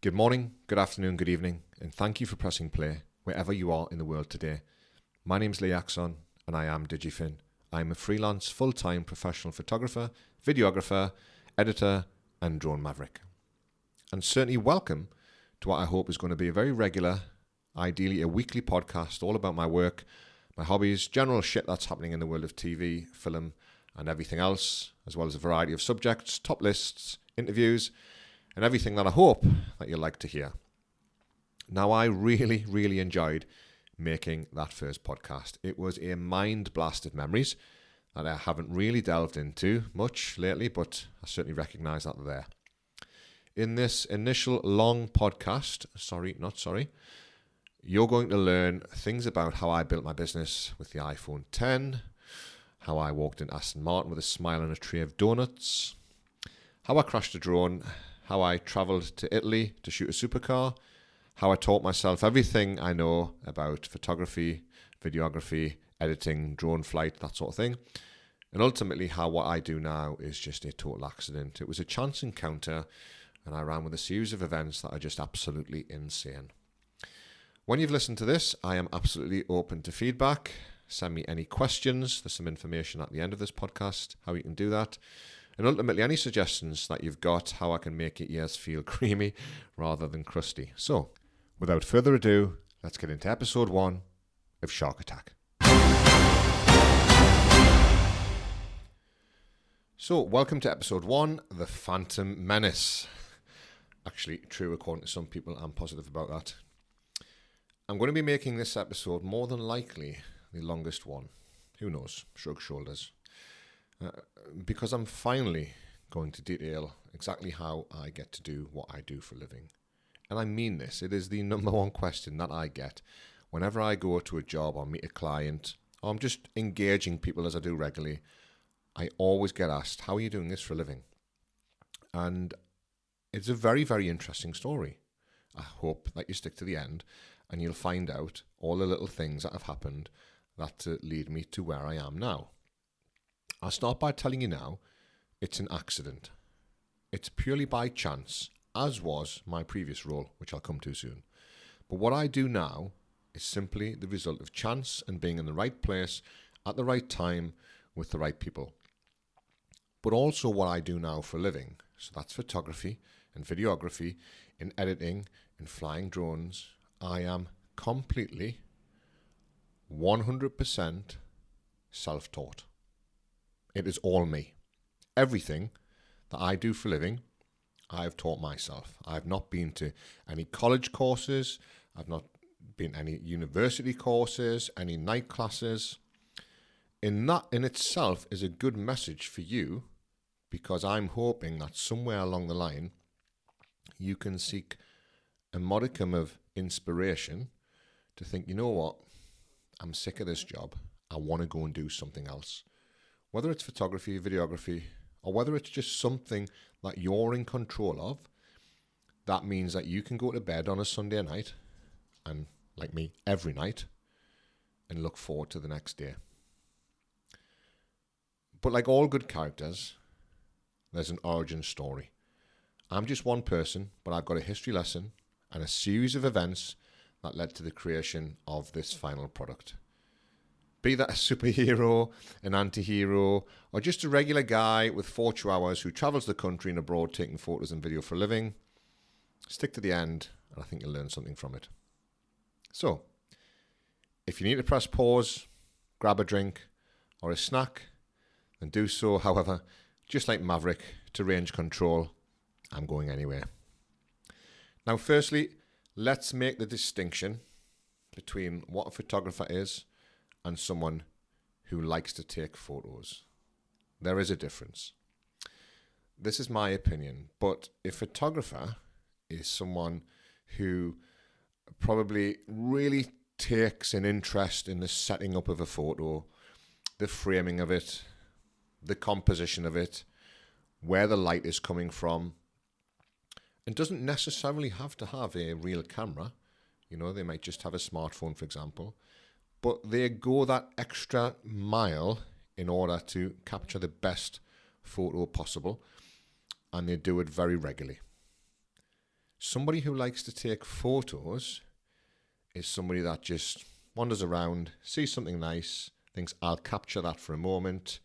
Good morning, good afternoon, good evening, and thank you for pressing play wherever you are in the world today. My name's Lee Axon, and I am Digifin. I'm a freelance, full-time professional photographer, videographer, editor, and drone maverick. And certainly welcome to what I hope is going to be a very regular, ideally a weekly podcast all about my work, my hobbies, general shit that's happening in the world of TV, film, and everything else, as well as a variety of subjects, top lists, interviews, and everything that I hope that you'll like to hear. Now, I really enjoyed making that first podcast. It was a mind blast of memories that I haven't really delved into much lately, but I certainly recognise that they're there. In this initial long podcast, you're going to learn things about how I built my business with the iPhone 10, how I walked in Aston Martin with a smile and a tray of donuts, how I crashed a drone, how I travelled to Italy to shoot a supercar, how I taught myself everything I know about photography, videography, editing, drone flight, that sort of thing. And ultimately how what I do now is just a total accident. It was a chance encounter and I ran with a series of events that are just absolutely insane. When you've listened to this, I am absolutely open to feedback. Send me any questions. There's some information at the end of this podcast, how you can do that. And ultimately, any suggestions that you've got, how I can make your ears feel creamy rather than crusty. So, without further ado, let's get into episode 1 of Shark Attack. So, welcome to episode 1, The Phantom Menace. Actually, true according to some people, I'm positive about that. I'm going to be making this episode more than likely the longest one. Who knows? Shrug shoulders. Because I'm finally going to detail exactly how I get to do what I do for a living. And I mean this, it is the number one question that I get whenever I go to a job or meet a client, or I'm just engaging people as I do regularly. I always get asked, how are you doing this for a living? And it's a very interesting story. I hope that you stick to the end and you'll find out all the little things that have happened that lead me to where I am now. I'll start by telling you now, it's an accident. It's purely by chance, as was my previous role, which I'll come to soon. But what I do now is simply the result of chance and being in the right place at the right time with the right people. But also what I do now for a living. So that's photography and videography, in editing, in flying drones. I am completely 100% self-taught. It is all me. Everything that I do for a living, I've taught myself. I've not been to any college courses. I've not been any university courses, any night classes. And that in itself is a good message for you, because I'm hoping that somewhere along the line, you can seek a modicum of inspiration to think, you know what, I'm sick of this job. I want to go and do something else. Whether it's photography, videography, or whether it's just something that you're in control of, that means that you can go to bed on a Sunday night, and like me, every night, and look forward to the next day. But like all good characters, there's an origin story. I'm just one person, but I've got a history lesson and a series of events that led to the creation of this final product. Be that a superhero, an anti-hero, or just a regular guy with 4 chihuahuas who travels the country and abroad taking photos and video for a living, stick to the end and I think you'll learn something from it. So, if you need to press pause, grab a drink or a snack, then do so. However, just like Maverick to range control, I'm going anywhere. Now, firstly, let's make the distinction between what a photographer is and someone who likes to take photos. There is a difference. This is my opinion, but a photographer is someone who probably really takes an interest in the setting up of a photo, the framing of it, the composition of it, where the light is coming from, and doesn't necessarily have to have a real camera. You know, they might just have a smartphone, for example, but they go that extra mile in order to capture the best photo possible, and they do it very regularly. Somebody who likes to take photos is somebody that just wanders around, sees something nice, thinks, I'll capture that for a moment.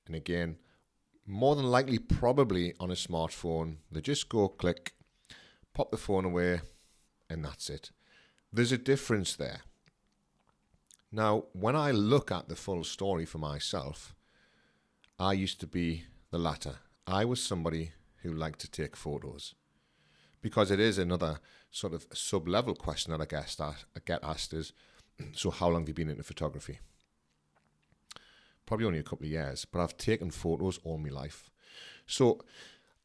And again, more than likely, probably on a smartphone, they just go click, pop the phone away, and that's it. There's a difference there. Now, when I look at the full story for myself, I used to be the latter. I was somebody who liked to take photos, because it is another sort of sub-level question that I get asked is, so how long have you been into photography? Probably only a couple of years, but I've taken photos all my life. So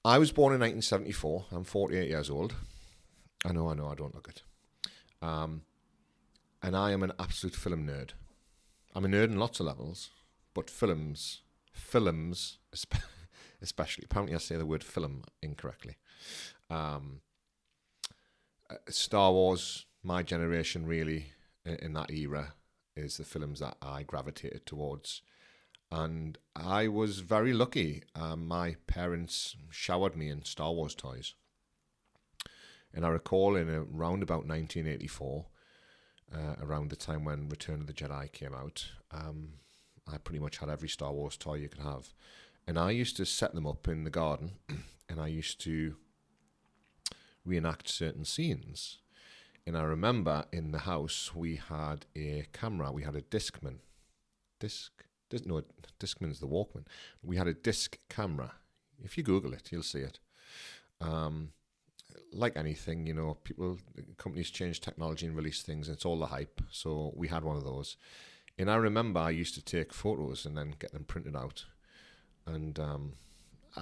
I was born in 1974. I'm 48 years old. I know, I don't look it. And I am an absolute film nerd. I'm a nerd in lots of levels, but films especially. Apparently I say the word film incorrectly. Star Wars, my generation really, in that era, is the films that I gravitated towards. And I was very lucky. My parents showered me in Star Wars toys. And I recall in around about 1984, around the time when Return of the Jedi came out, I pretty much had every Star Wars toy you could have. And I used to set them up in the garden, and I used to reenact certain scenes. And I remember in the house we had a camera. We had a Discman's the Walkman. We had a disc camera. If you Google it, you'll see it. Like anything, companies change technology and release things, and it's all the hype. So we had one of those. And I remember I used to take photos and then get them printed out. And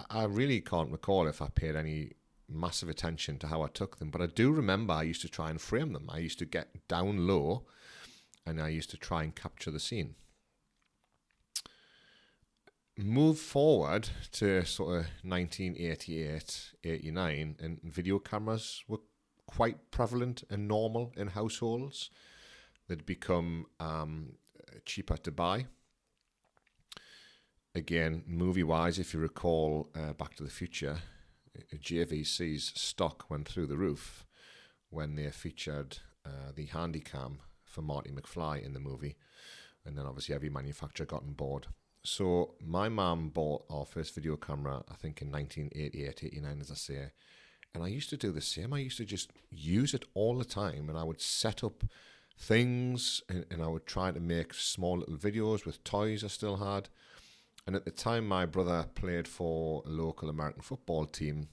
I really can't recall if I paid any massive attention to how I took them, but I do remember I used to try and frame them. I used to get down low and I used to try and capture the scene. Move forward to sort of 1988, 89, and video cameras were quite prevalent and normal in households. They'd become cheaper to buy. Again, movie-wise, if you recall Back to the Future, JVC's stock went through the roof when they featured the Handycam for Marty McFly in the movie. And then obviously every manufacturer got on board. So my mum bought our first video camera, I think in 1988, 89, as I say. And I used to do the same. I used to just use it all the time. And I would set up things and I would try to make small little videos with toys I still had. And at the time, my brother played for a local American football team.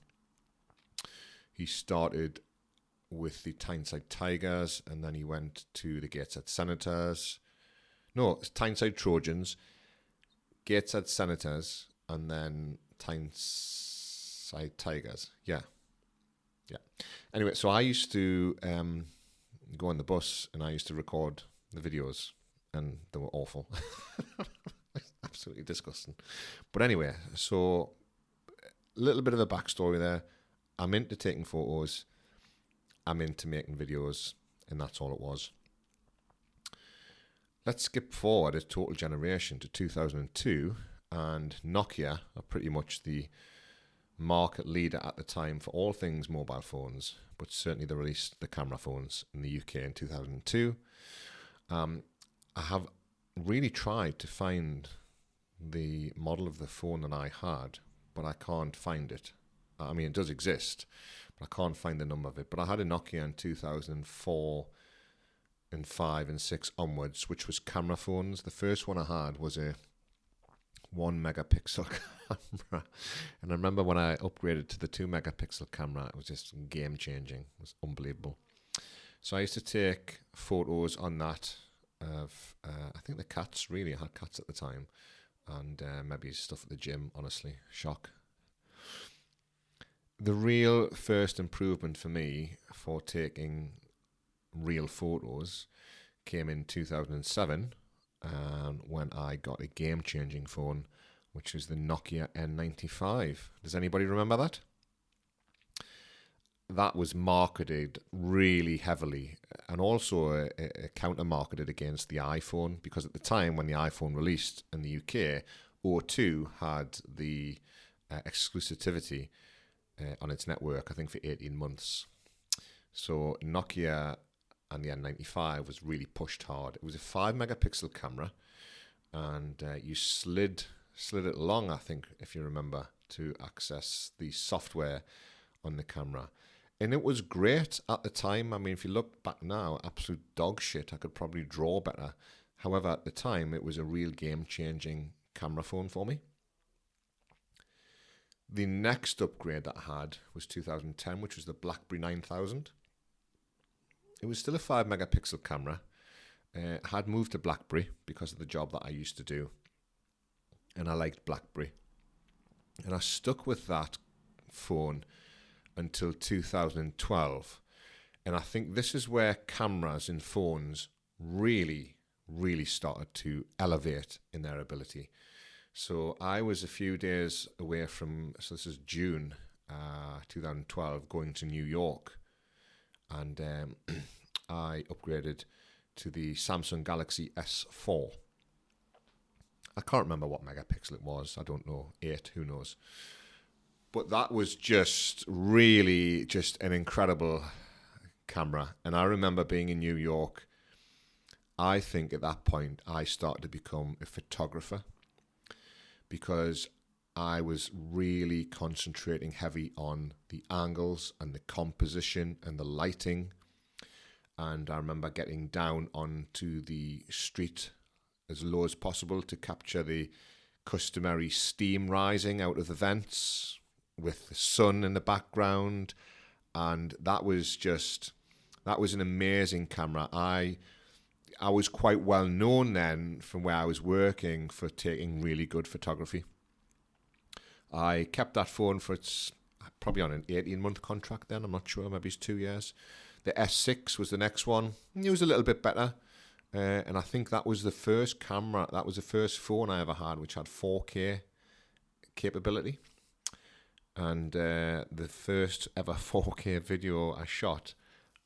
He started with the Tyneside Tigers, and then he went to the Gateshead Senators. No, Tyneside Trojans, Gateshead Senators, and then Tyneside Tigers. Yeah. Anyway, so I used to go on the bus, and I used to record the videos, and they were awful. Absolutely disgusting. But anyway, so a little bit of a backstory there. I'm into taking photos. I'm into making videos. And that's all it was. Let's skip forward a total generation to 2002. And Nokia are pretty much the market leader at the time for all things mobile phones. But certainly they released the camera phones in the UK in 2002. I have really tried to find the model of the phone that I had, but I can't find it. I mean, it does exist, but I can't find the number of it. But I had a Nokia in 2004 and 5 and 6 onwards, which was camera phones. The first one I had was a 1 megapixel camera. And I remember when I upgraded to the 2 megapixel camera, it was just game changing. It was unbelievable. So I used to take photos on that of, I think the cats, really. I had cats at the time. And maybe stuff at the gym, honestly. Shock. The real first improvement for me for taking real photos came in 2007 when I got a game-changing phone, which was the Nokia N95. Does anybody remember that? That was marketed really heavily and also counter-marketed against the iPhone, because at the time when the iPhone released in the UK, O2 had the exclusivity on its network, I think, for 18 months. So Nokia and the N95 was really pushed hard. It was a 5 megapixel camera, and you slid it along, I think, if you remember, to access the software on the camera. And it was great at the time. I mean, if you look back now, absolute dog shit. I could probably draw better. However, at the time, it was a real game-changing camera phone for me. The next upgrade that I had was 2010, which was the BlackBerry 9000. It was still a 5 megapixel camera. I had moved to BlackBerry because of the job that I used to do, and I liked BlackBerry. And I stuck with that phone until 2012. And I think this is where cameras in phones really, really started to elevate in their ability. So I was a few days away from, so this is June 2012, going to New York. And I upgraded to the Samsung Galaxy S4. I can't remember what megapixel it was. I don't know. 8, who knows. But that was just really just an incredible camera. And I remember being in New York. I think at that point I started to become a photographer because I was really concentrating heavy on the angles and the composition and the lighting. And I remember getting down onto the street as low as possible to capture the customary steam rising out of the vents with the sun in the background. And that was an amazing camera. I was quite well known then from where I was working for taking really good photography. I kept that phone for its probably on an 18-month contract then. I'm not sure, maybe it's 2 years. The S6 was the next one. It was a little bit better. And I think that was the first camera, that was the first phone I ever had which had 4K capability. And the first ever 4K video I shot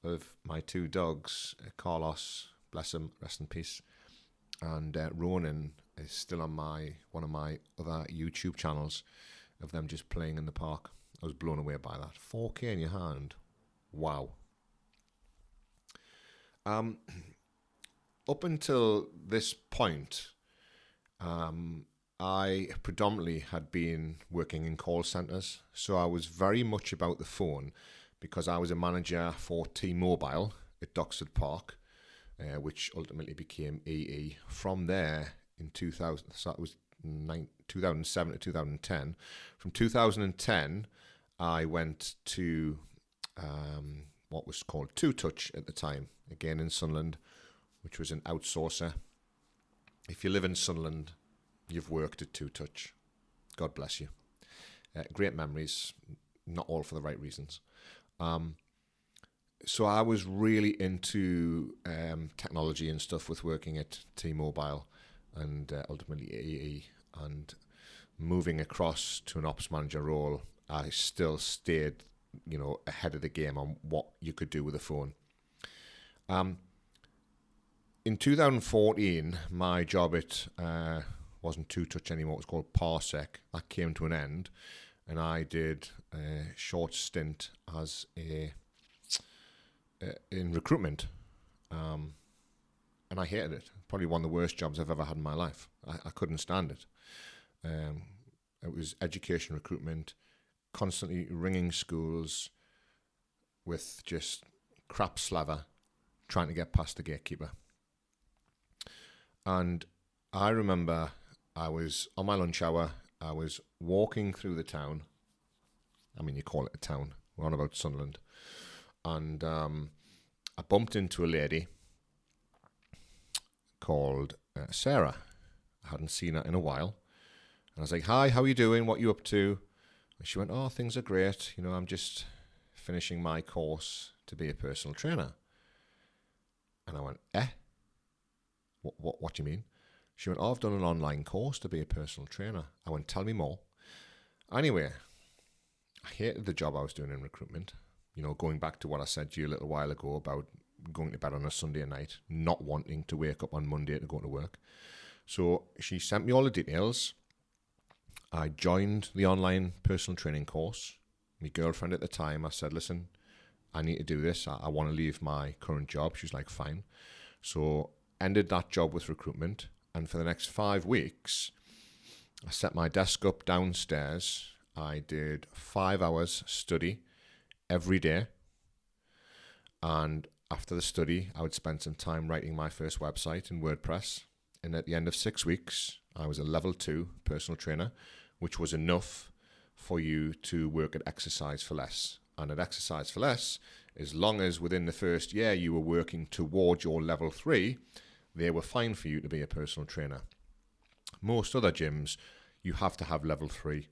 of my 2 dogs, Carlos, bless him, rest in peace, and Ronan is still on one of my other YouTube channels of them just playing in the park. I was blown away by that. 4K in your hand. Wow. Up until this point, I predominantly had been working in call centres, so I was very much about the phone because I was a manager for T-Mobile at Docksford Park, which ultimately became EE. From there, in 2000, so that was 2007 to 2010. From 2010, I went to what was called Two Touch at the time, again in Sunderland, which was an outsourcer. If you live in Sunderland, you've worked at Two Touch. God bless you. Great memories, not all for the right reasons. So I was really into technology and stuff with working at T-Mobile and ultimately EE, and moving across to an ops manager role, I still stayed, ahead of the game on what you could do with a phone. In 2014, my job at wasn't Two Touch anymore. It was called Parsec. That came to an end, and I did a short stint as in recruitment, and I hated it. Probably one of the worst jobs I've ever had in my life. I couldn't stand it. It was education recruitment, constantly ringing schools with just crap slaver, trying to get past the gatekeeper. And I remember I was on my lunch hour, I was walking through the town. I mean, you call it a town. We're on about Sunderland. And I bumped into a lady called Sarah. I hadn't seen her in a while. And I was like, "Hi, how are you doing? What are you up to?" And she went, "Oh, things are great. I'm just finishing my course to be a personal trainer." And I went, "Eh? What do you mean?" She went, "Oh, I've done an online course to be a personal trainer." I went, "Tell me more." Anyway, I hated the job I was doing in recruitment. Going back to what I said to you a little while ago about going to bed on a Sunday night, not wanting to wake up on Monday to go to work. So she sent me all the details. I joined the online personal training course. My girlfriend at the time, I said, "Listen, I need to do this. I want to leave my current job. She was like, fine. So ended that job with recruitment. And for the next 5 weeks, I set my desk up downstairs. I did 5 hours study every day. And after the study, I would spend some time writing my first website in WordPress. And at the end of 6 weeks, I was a level 2 personal trainer, which was enough for you to work at Exercise for Less. And at Exercise for Less, as long as within the first year you were working towards your level 3, they were fine for you to be a personal trainer. Most other gyms, you have to have level 3.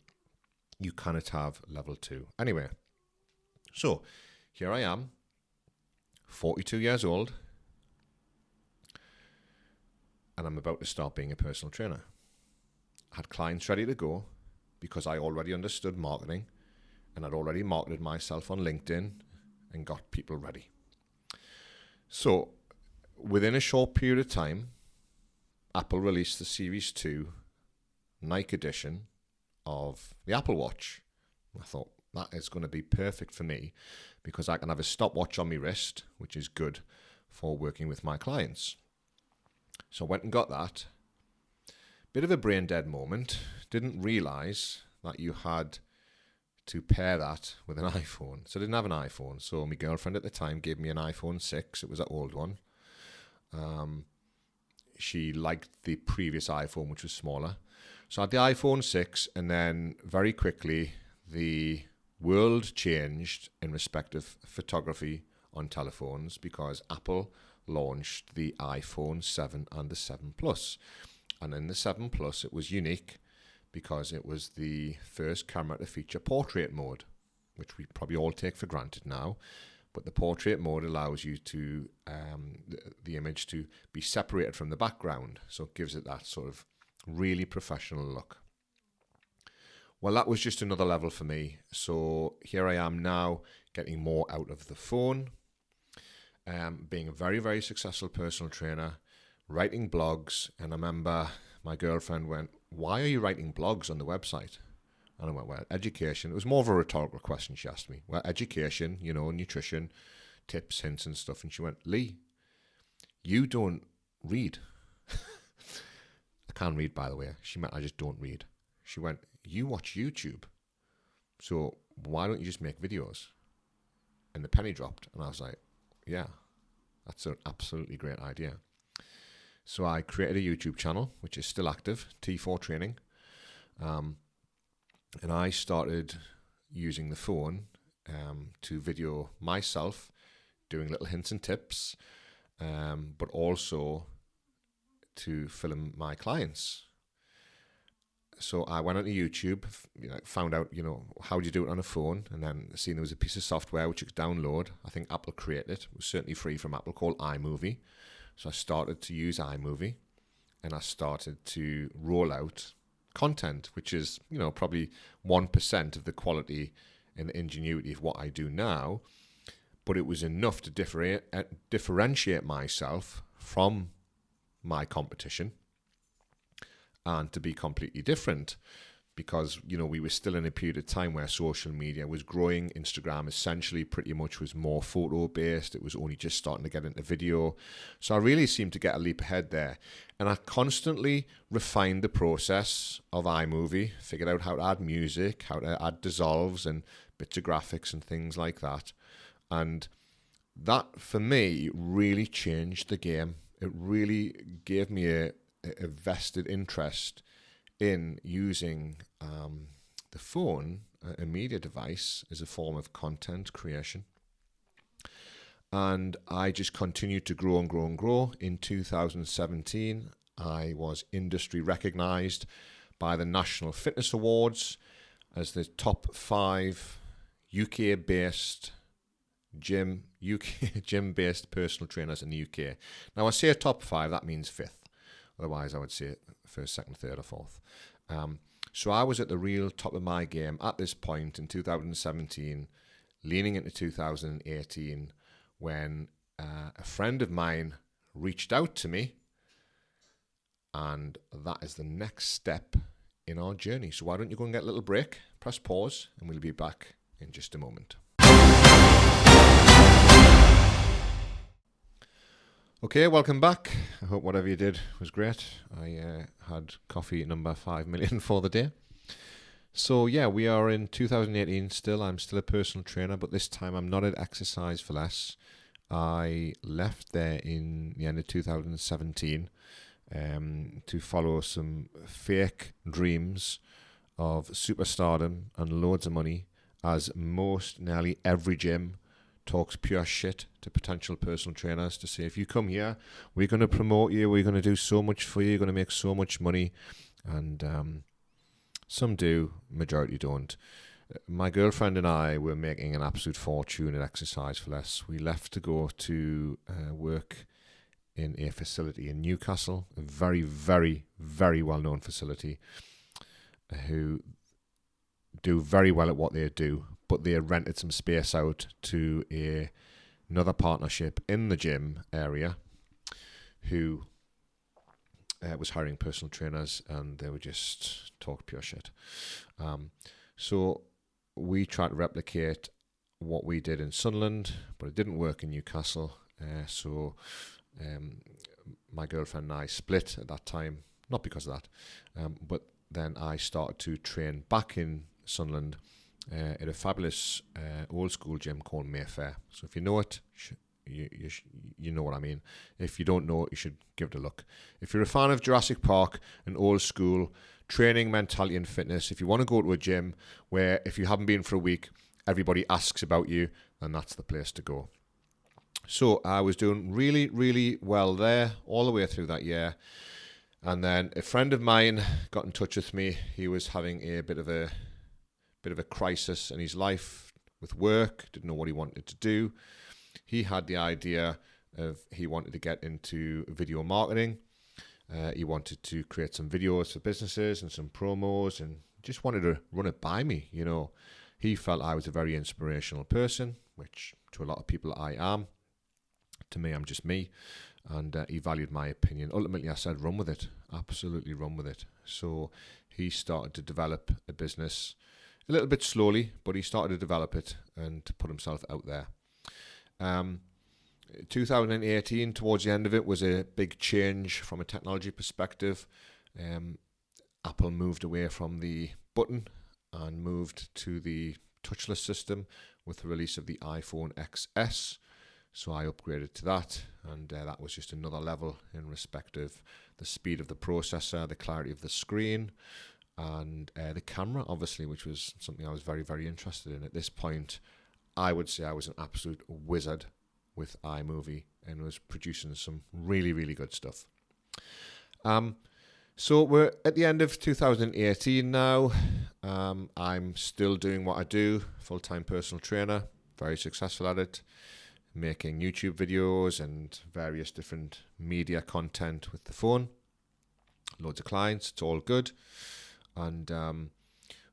You cannot have level 2. Anyway, so here I am, 42 years old, and I'm about to start being a personal trainer. I had clients ready to go because I already understood marketing, and I'd already marketed myself on LinkedIn and got people ready. So within a short period of time, Apple released the Series 2 Nike edition of the Apple Watch. I thought that is going to be perfect for me because I can have a stopwatch on my wrist, which is good for working with my clients. So I went and got that. Bit of a brain dead moment. Didn't realize that you had to pair that with an iPhone. So I didn't have an iPhone. So my girlfriend at the time gave me an iPhone 6. It was an old one. She liked the previous iPhone, which was smaller. So I had the iPhone 6, and then very quickly the world changed in respect of photography on telephones because Apple launched the iPhone 7 and the 7 Plus. And in the 7 Plus, it was unique because it was the first camera to feature portrait mode, which we probably all take for granted now. But the portrait mode allows you to the image to be separated from the background, so it gives it that sort of really professional look. Well, that was just another level for me. So here I am now getting more out of the phone, being a very, very successful personal trainer, writing blogs. And I remember my girlfriend went, "Why are you writing blogs on the website?" And I went, "Well, education." It was more of a rhetorical question she asked me. "Well, education, nutrition, tips, hints and stuff." And she went, "Lee, you don't read." I can't read, by the way. She meant I just don't read. She went, "You watch YouTube. So why don't you just make videos?" And the penny dropped. And I was like, yeah, that's an absolutely great idea. So I created a YouTube channel, which is still active, T4 Training. And I started using the phone to video myself, doing little hints and tips, but also to film my clients. So I went onto YouTube, found out, how do you do it on a phone, and then seen there was a piece of software which you could download. I think Apple created it. It was certainly free from Apple, called iMovie. So I started to use iMovie, and I started to roll out content, which is, probably 1% of the quality and the ingenuity of what I do now. But it was enough to differentiate myself from my competition and to be completely different because, we were still in a period of time where social media was growing. Instagram essentially pretty much was more photo-based. It was only just starting to get into video. So I really seemed to get a leap ahead there. And I constantly refined the process of iMovie, figured out how to add music, how to add dissolves and bits of graphics and things like that. And that, for me, really changed the game. It really gave me a vested interest in using the phone, a media device, as a form of content creation. And I just continued to grow and grow and grow. In 2017, I was industry recognized by the National Fitness Awards as the top 5 UK-based gym-based personal trainers in the UK. Now, I say a top 5, that means 5th. Otherwise, I would say first, second, third, or fourth. So I was at the real top of my game at this point in 2017, leaning into 2018, when a friend of mine reached out to me, and that is the next step in our journey. So why don't you go and get a little break, press pause, and we'll be back in just a moment. Okay, welcome back. I hope whatever you did was great. I had coffee number 5 million for the day. So yeah, we are in 2018 still. I'm still a personal trainer, but this time I'm not at Exercise for Less. I left there in the end of 2017 to follow some fake dreams of superstardom and loads of money, as nearly every gym talks pure shit to potential personal trainers to say, if you come here, we're going to promote you, we're going to do so much for you, you're going to make so much money. And some do, majority don't. My girlfriend and I were making an absolute fortune at Exercise for Less. We left to go to work in a facility in Newcastle, a very, very, very well-known facility, who do very well at what they do, but they rented some space out to another partnership in the gym area who was hiring personal trainers, and they would just talk pure shit. So we tried to replicate what we did in Sunderland, but it didn't work in Newcastle. So my girlfriend and I split at that time, not because of that, but then I started to train back in Sunderland at a fabulous old school gym called Mayfair. So if you know it, you know what I mean. If you don't know it, you should give it a look. If you're a fan of Jurassic Park and old school training, mentality and fitness, if you want to go to a gym where if you haven't been for a week, everybody asks about you, then that's the place to go. So I was doing really, really well there all the way through that year. And then a friend of mine got in touch with me. He was having a bit of a crisis in his life with work, didn't know what he wanted to do. He had the idea of he wanted to get into video marketing. He wanted to create some videos for businesses and some promos, and just wanted to run it by me. You know, he felt I was a very inspirational person, which to a lot of people I am. To me, I'm just me. And he valued my opinion. Ultimately, I said, run with it. Absolutely run with it. So he started to develop a business a little bit slowly, but he started to develop it and to put himself out there. 2018, towards the end of it, was a big change from a technology perspective. Apple moved away from the button and moved to the touchless system with the release of the iPhone XS. So I upgraded to that, and that was just another level in respect of the speed of the processor, the clarity of the screen, and the camera, obviously, which was something I was very, very interested in. At this point, I would say I was an absolute wizard with iMovie and was producing some really, really good stuff. So we're at the end of 2018 now. I'm still doing what I do, full-time personal trainer, very successful at it, making YouTube videos and various different media content with the phone. Loads of clients, it's all good. And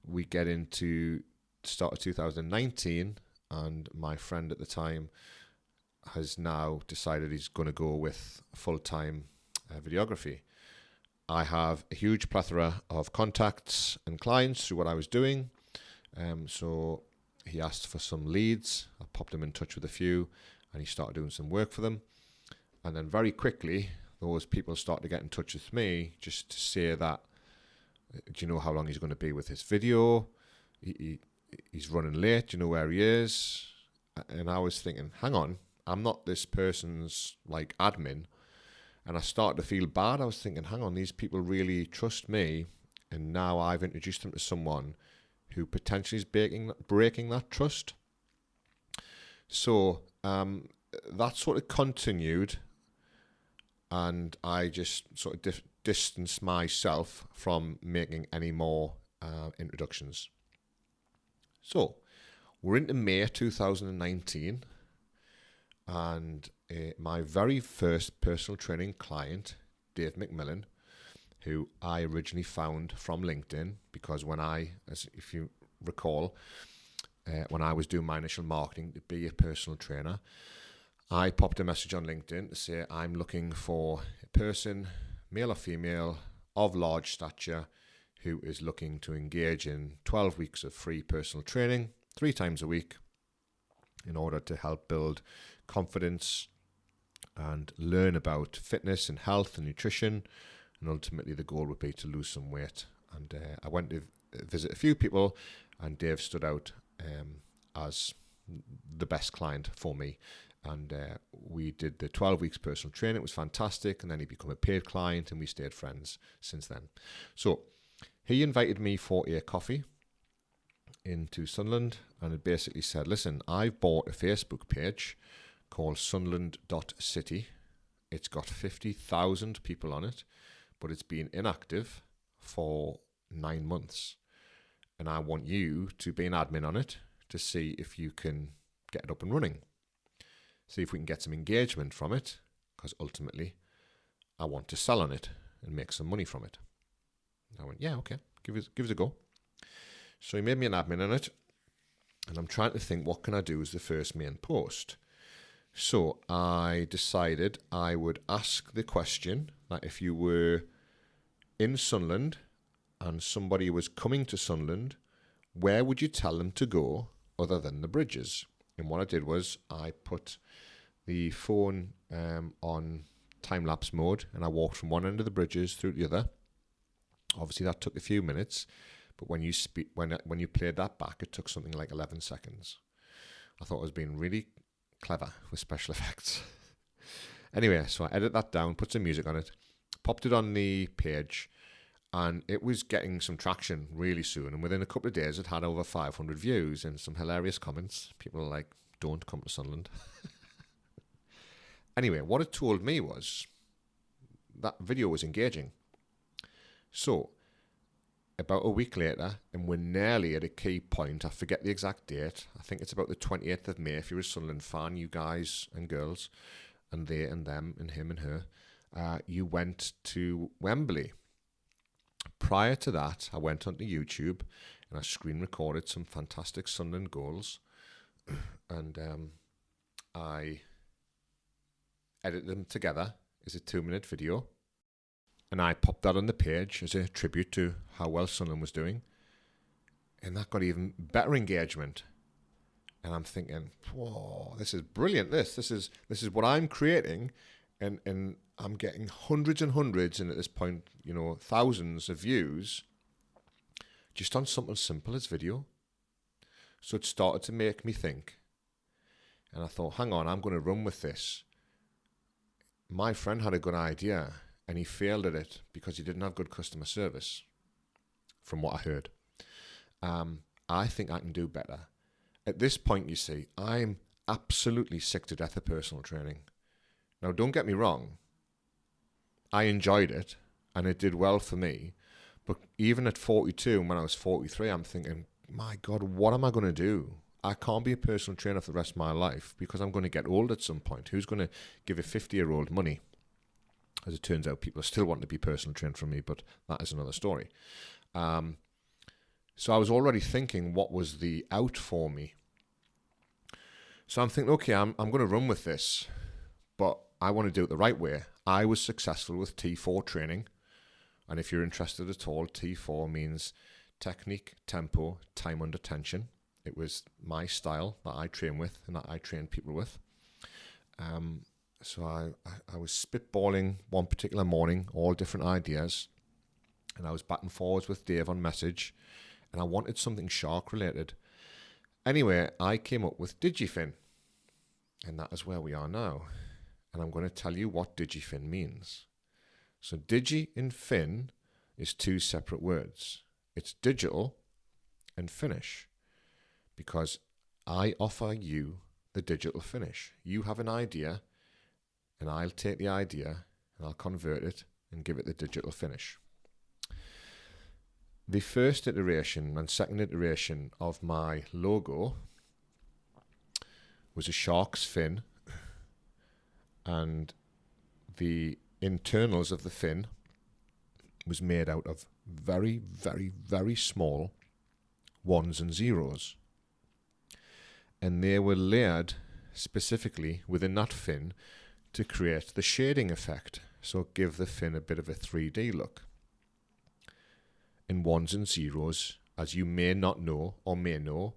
we get into the start of 2019, and my friend at the time has now decided he's going to go with full-time videography. I have a huge plethora of contacts and clients through what I was doing. So he asked for some leads. I popped him in touch with a few, and he started doing some work for them. And then very quickly, those people started to get in touch with me just to say that, do you know how long he's going to be with his video? He's running late. Do you know where he is? And I was thinking, hang on, I'm not this person's like admin. And I started to feel bad. I was thinking, hang on, these people really trust me, and now I've introduced them to someone who potentially is breaking that trust. So that sort of continued, and I just sort of distanced myself from making any more introductions. So we're into May 2019, and my very first personal training client, Dave McMillan, who I originally found from LinkedIn, because if you recall, when I was doing my initial marketing to be a personal trainer, I popped a message on LinkedIn to say I'm looking for a person, male or female, of large stature, who is looking to engage in 12 weeks of free personal training 3 times a week in order to help build confidence and learn about fitness and health and nutrition. And ultimately the goal would be to lose some weight. And I went to visit a few people, and Dave stood out as the best client for me. And we did the 12 weeks personal training. It was fantastic. And then he became a paid client, and we stayed friends since then. So he invited me for a coffee into Sunderland, and it basically said, listen, I've bought a Facebook page called sunderland.city. It's got 50,000 people on it, but it's been inactive for 9 months. And I want you to be an admin on it to see if you can get it up and running. See if we can get some engagement from it, because ultimately I want to sell on it and make some money from it. I went, yeah, okay, give it a go. So he made me an admin on it, and I'm trying to think, what can I do as the first main post? So I decided I would ask the question that if you were in Sunderland and somebody was coming to Sunderland, where would you tell them to go other than the bridges? And what I did was I put the phone on time-lapse mode, and I walked from one end of the bridges through the other. Obviously that took a few minutes, but when you played that back, it took something like 11 seconds. I thought I was being really clever with special effects. Anyway, so I edited that down, put some music on it, popped it on the page, and it was getting some traction really soon. And within a couple of days, it had over 500 views and some hilarious comments. People were like, don't come to Sunderland. Anyway, what it told me was that video was engaging. So about a week later, and we're nearly at a key point, I forget the exact date, I think it's about the 28th of May, if you're a Sunderland fan, you guys and girls, and they and them, and him and her, you went to Wembley. Prior to that, I went onto YouTube, and I screen recorded some fantastic Sunderland goals, and I edited them together as a 2-minute video. And I popped that on the page as a tribute to how well Sunderland was doing. And that got even better engagement. And I'm thinking, whoa, this is brilliant. This is what I'm creating. And I'm getting hundreds and hundreds, and at this point, thousands of views just on something simple as video. So it started to make me think. And I thought, hang on, I'm going to run with this. My friend had a good idea, and he failed at it because he didn't have good customer service, from what I heard. I think I can do better. At this point, you see, I'm absolutely sick to death of personal training. Now, don't get me wrong. I enjoyed it, and it did well for me. But even at 42, and when I was 43, I'm thinking, my God, what am I going to do? I can't be a personal trainer for the rest of my life because I'm going to get old at some point. Who's going to give a 50-year-old money? As it turns out, people are still wanting to be personal trained from me, but that is another story. So I was already thinking, what was the out for me? So I'm thinking, okay, I'm going to run with this, but I want to do it the right way. I was successful with T4 training, and if you're interested at all, T4 means technique, tempo, time under tension. It was my style that I train with and that I train people with. So I was spitballing one particular morning, all different ideas, and I was back and forwards with Dave on message, and I wanted something shark related. Anyway, I came up with Digifin, and that is where we are now. And I'm going to tell you what Digifin means. So Digi and Fin is two separate words. It's digital and finish, because I offer you the digital finish. You have an idea, and I'll take the idea and I'll convert it and give it the digital finish. The first iteration and second iteration of my logo was a shark's fin, and the internals of the fin was made out of very, very, very small ones and zeros. And they were layered specifically within that fin to create the shading effect, so give the fin a bit of a 3D look. And ones and zeros, as you may not know or may know,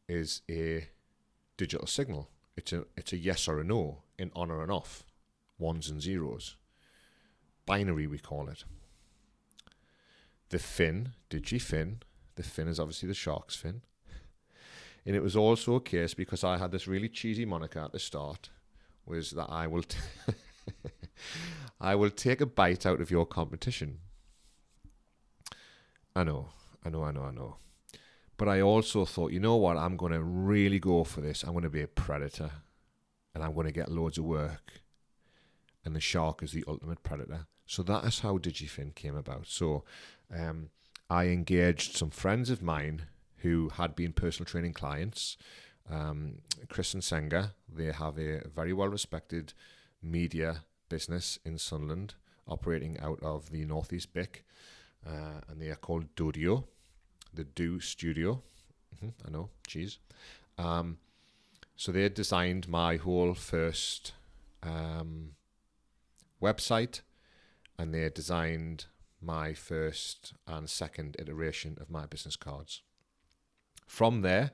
is a digital signal. It's a yes or a no. in on or off, ones and zeros. Binary, we call it. The fin, Digifin, the fin is obviously the shark's fin. And it was also a case, because I had this really cheesy moniker at the start, was that I will I will take a bite out of your competition. I know. But I also thought, you know what, I'm going to really go for this. I'm going to be a predator, and I'm going to get loads of work. And the shark is the ultimate predator. So that is how Digifin came about. So I engaged some friends of mine who had been personal training clients, Chris and Senga. They have a very well-respected media business in Sunderland, operating out of the Northeast Bic, and they are called Dodio, the Do Studio. I know, cheese. So they designed my whole first website, and they designed my first and second iteration of my business cards. From there,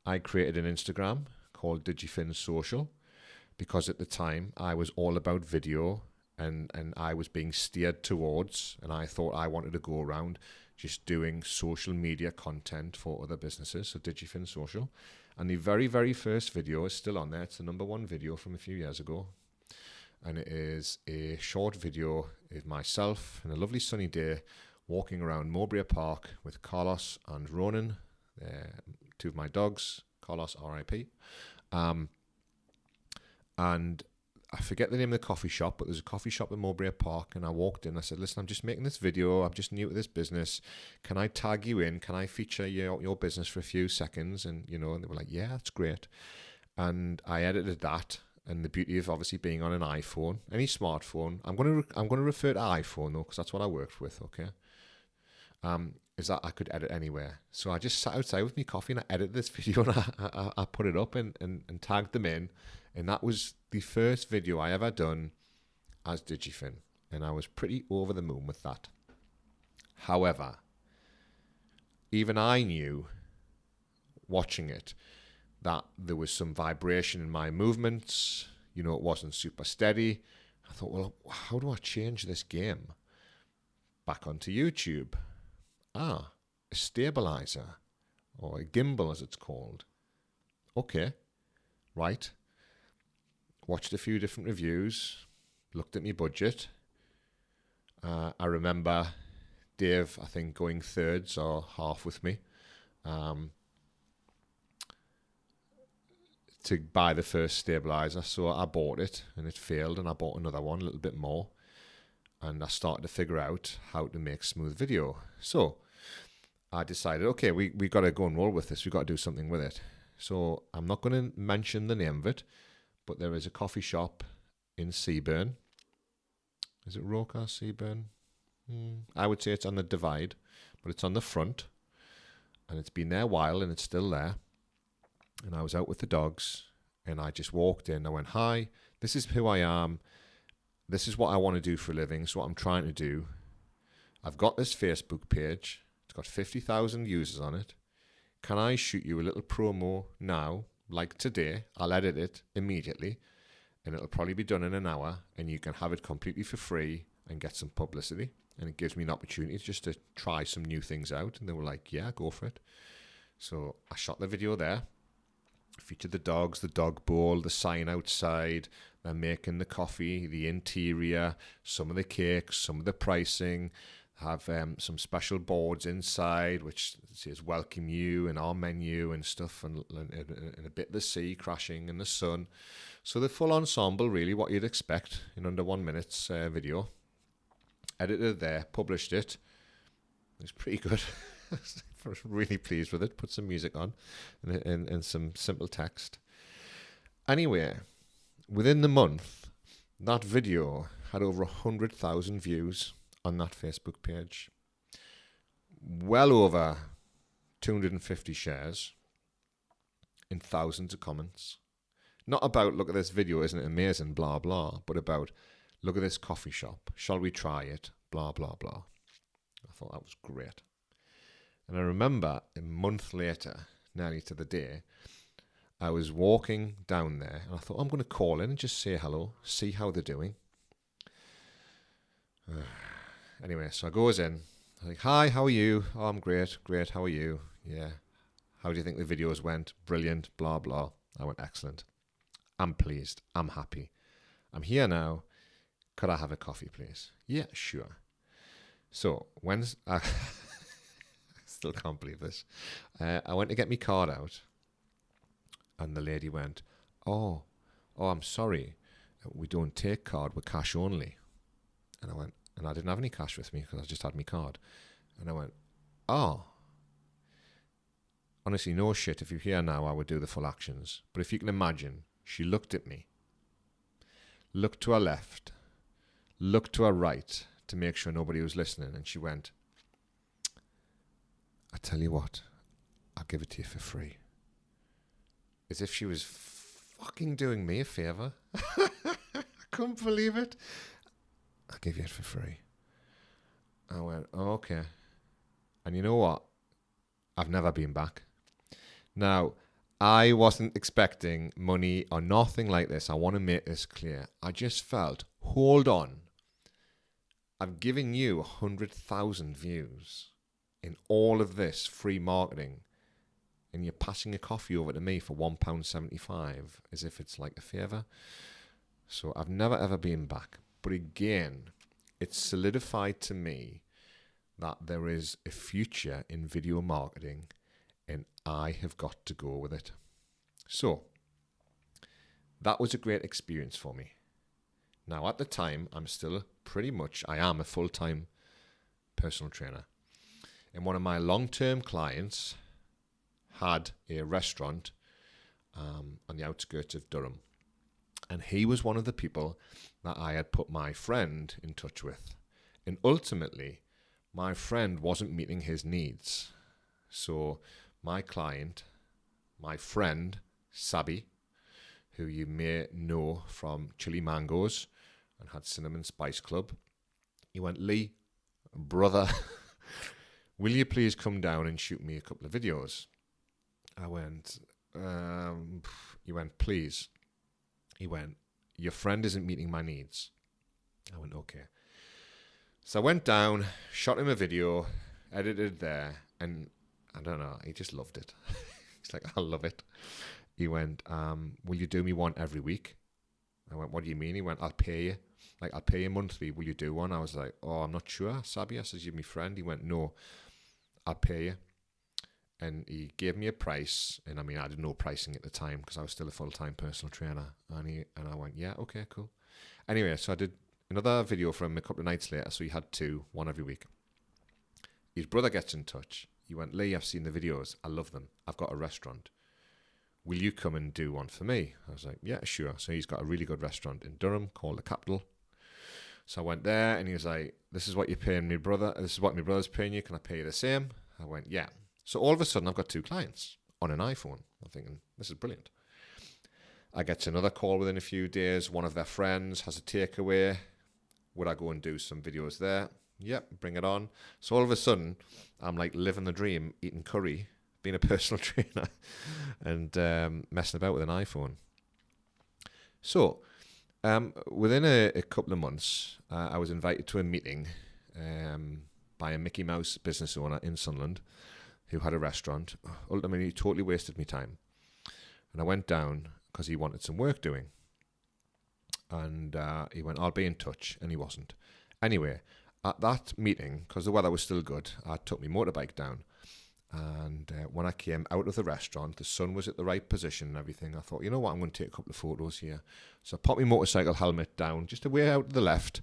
I created an Instagram called Digifin Social, because at the time I was all about video, and I was being steered towards, and I thought I wanted to go around just doing social media content for other businesses, so Digifin Social. And the very, very first video is still on there. It's the #1 video from a few years ago. And it is a short video of myself on a lovely sunny day walking around Mowbray Park with Carlos and Ronan, two of my dogs, Carlos R.I.P. And I forget the name of the coffee shop, but there's a coffee shop in Mowbray Park, and I walked in. I said, listen, I'm just making this video. I'm just new to this business. Can I tag you in? Can I feature your business for a few seconds? And, and they were like, yeah, that's great. And I edited that. And the beauty of obviously being on an iPhone, any smartphone, I'm going to refer to iPhone though, because that's what I worked with, okay? Is that I could edit anywhere. So I just sat outside with my coffee and I edited this video, and I put it up and tagged them in. And that was the first video I ever done as Digifin. And I was pretty over the moon with that. However, even I knew, watching it, that there was some vibration in my movements. It wasn't super steady. I thought, well, how do I change this game? Back onto YouTube. A stabilizer, or a gimbal as it's called. Okay, right. Watched a few different reviews, looked at my budget. I remember Dave, I think, going thirds or half with me. To buy the first stabilizer. So I bought it and it failed, and I bought another one, a little bit more, and I started to figure out how to make smooth video. So I decided, okay, we got to go and roll with this. We got to do something with it. So I'm not going to mention the name of it, but there is a coffee shop in Seaburn. Is it Roca, Seaburn? I would say it's on the divide, but it's on the front, and it's been there a while, and it's still there. And I was out with the dogs, and I just walked in. I went, hi, this is who I am. This is what I want to do for a living. It's what I'm trying to do. I've got this Facebook page. It's got 50,000 users on it. Can I shoot you a little promo now, like today? I'll edit it immediately, and it'll probably be done in an hour, and you can have it completely for free and get some publicity. And it gives me an opportunity just to try some new things out. And they were like, yeah, go for it. So I shot the video there. Featured the dogs, the dog bowl, the sign outside, they're making the coffee, the interior, some of the cakes, some of the pricing, have some special boards inside which says welcome you and our menu and stuff, and a bit of the sea crashing in the sun. So the full ensemble, really what you'd expect in under 1 minute's video. Edited there, published it. It was pretty good. I was really pleased with it. Put some music on and some simple text. Anyway, within the month, that video had over 100,000 views on that Facebook page. Well over 250 shares and thousands of comments. Not about, look at this video, isn't it amazing, blah, blah, but about, look at this coffee shop. Shall we try it? Blah, blah, blah. I thought that was great. And I remember a month later, nearly to the day, I was walking down there and I thought, I'm going to call in and just say hello, see how they're doing. Anyway, so I goes in. I'm like, hi, how are you? Oh, I'm great, how are you? Yeah. How do you think the videos went? Brilliant, blah, blah. I went, excellent. I'm pleased. I'm happy. I'm here now. Could I have a coffee, please? Yeah, sure. So, I still can't believe this. I went to get my card out, and the lady went, oh, I'm sorry. We don't take card, we're cash only. And I went, and I didn't have any cash with me because I just had my card. And I went, oh. Honestly, no shit. If you're here now, I would do the full actions. But if you can imagine, she looked at me, looked to her left, looked to her right to make sure nobody was listening, and she went, I tell you what, I'll give it to you for free. As if she was fucking doing me a favour. I couldn't believe it. I'll give you it for free. I went, oh, okay. And you know what? I've never been back. Now, I wasn't expecting money or nothing like this. I want to make this clear. I just felt, hold on. I'm giving you 100,000 views in all of this free marketing, and you're passing a coffee over to me for £1.75 as if it's like a favour. So I've never ever been back. But again, it's solidified to me that there is a future in video marketing, and I have got to go with it. So that was a great experience for me. Now, at the time, I am a full-time personal trainer. And one of my long-term clients had a restaurant on the outskirts of Durham. And he was one of the people that I had put my friend in touch with. And ultimately, my friend wasn't meeting his needs. So my client, my friend, Sabi, who you may know from Chili Mangoes and had Cinnamon Spice Club, he went, Lee, brother, will you please come down and shoot me a couple of videos? I went, he went, please. He went, your friend isn't meeting my needs. I went, okay. So I went down, shot him a video, edited there, and I don't know, he just loved it. He's like, I love it. He went, will you do me one every week? I went, what do you mean? He went, I'll pay you. Like, I'll pay you monthly. Will you do one? I was like, oh, I'm not sure, Sabi. I said, you're my friend. He went, no, I'll pay you. And he gave me a price. And I mean, I didn't know pricing at the time because I was still a full-time personal trainer. And I went, yeah, okay, cool. Anyway, so I did another video for him a couple of nights later. So he had one every week. His brother gets in touch. He went, Lee, I've seen the videos. I love them. I've got a restaurant. Will you come and do one for me? I was like, yeah, sure. So he's got a really good restaurant in Durham called The Capital. So I went there and he was like, this is what you're paying me, brother. This is what my brother's paying you. Can I pay you the same? I went, yeah. So all of a sudden I've got 2 clients on an iPhone. I'm thinking, this is brilliant. I get another call within a few days. One of their friends has a takeaway. Would I go and do some videos there? Yep, bring it on. So all of a sudden, I'm like living the dream, eating curry, being a personal trainer, and messing about with an iPhone. So within a couple of months, I was invited to a meeting by a Mickey Mouse business owner in Sunderland who had a restaurant. Ultimately, he totally wasted me time. And I went down because he wanted some work doing. And he went, I'll be in touch. And he wasn't. Anyway, at that meeting, because the weather was still good, I took my motorbike down. And when I came out of the restaurant, the sun was at the right position and everything. I thought, you know what, I'm going to take a couple of photos here. So I popped my motorcycle helmet down just a way out to the left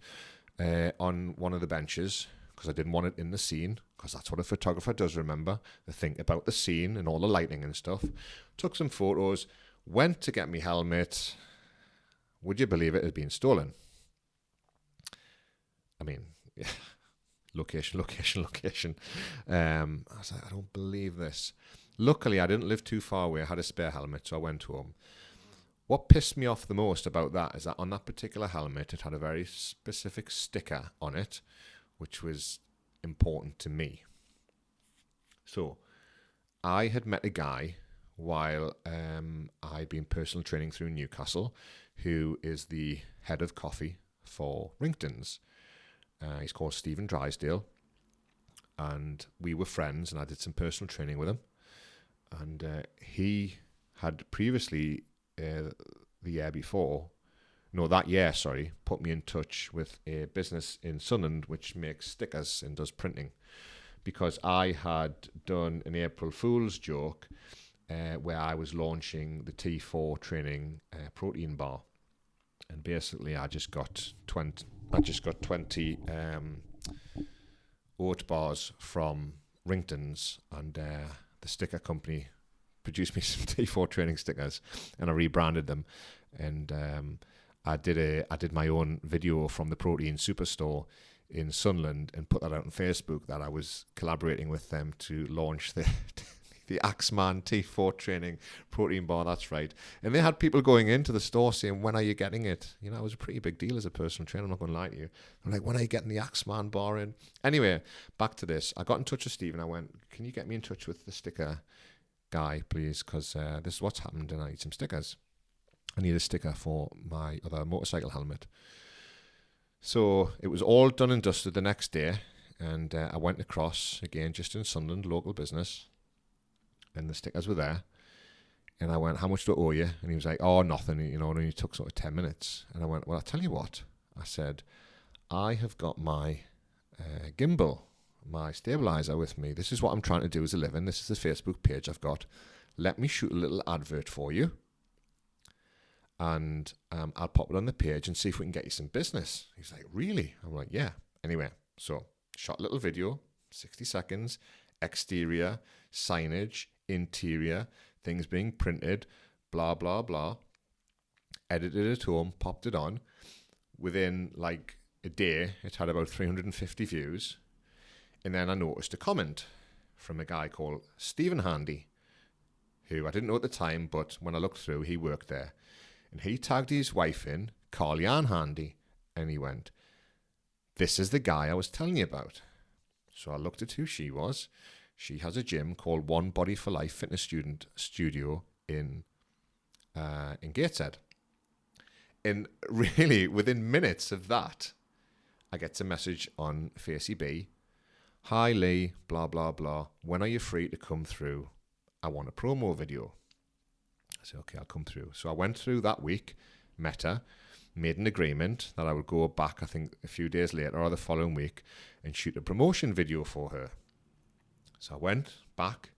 on one of the benches because I didn't want it in the scene, because that's what a photographer does, remember. They think about the scene and all the lighting and stuff. Took some photos, went to get my helmet. Would you believe it had been stolen? I mean, yeah. Location. I was like, I don't believe this. Luckily, I didn't live too far away. I had a spare helmet, so I went home. What pissed me off the most about that is that on that particular helmet, it had a very specific sticker on it, which was important to me. So I had met a guy while I'd been personal training through Newcastle, who is the head of coffee for Ringtons. He's called Stephen Drysdale, and we were friends, and I did some personal training with him. And he had previously, that year, put me in touch with a business in Sunderland which makes stickers and does printing, because I had done an April Fool's joke where I was launching the T4 training protein bar, and basically I just got 20 oat bars from Ringtons, and the sticker company produced me some T4 training stickers, and I rebranded them, and I did my own video from the Protein Superstore in Sunderland and put that out on Facebook that I was collaborating with them to launch the Axeman T4 training protein bar. That's right. And they had people going into the store saying, when are you getting it? You know, it was a pretty big deal as a personal trainer, I'm not going to lie to you. I'm like, when are you getting the Axeman bar in? Anyway, back to this. I got in touch with Steve and I went, can you get me in touch with the sticker guy, please? Because this is what's happened and I need some stickers. I need a sticker for my other motorcycle helmet. So it was all done and dusted the next day, and I went across, again, just in Sunderland, local business, and the stickers were there. And I went, how much do I owe you? And he was like, oh, nothing, you know, and he took sort of 10 minutes. And I went, well, I'll tell you what. I said, I have got my gimbal, my stabilizer with me. This is what I'm trying to do as a living. This is the Facebook page I've got. Let me shoot a little advert for you. And I'll pop it on the page and see if we can get you some business. He's like, really? I'm like, yeah. Anyway, so shot a little video, 60 seconds, exterior, signage, interior, things being printed, blah, blah, blah. Edited it home, popped it on. Within like a day, it had about 350 views. And then I noticed a comment from a guy called Stephen Handy, who I didn't know at the time, but when I looked through, he worked there. And he tagged his wife in, Carly-Ann Handy, and he went, this is the guy I was telling you about. So I looked at who she was. She has a gym called One Body for Life Fitness Studio in Gateshead. And really, within minutes of that, I get a message on FaceB. Hi Lee, blah, blah, blah. When are you free to come through? I want a promo video. I said, okay, I'll come through. So I went through that week, met her, made an agreement that I would go back, I think, a few days later or the following week and shoot a promotion video for her. So I went back,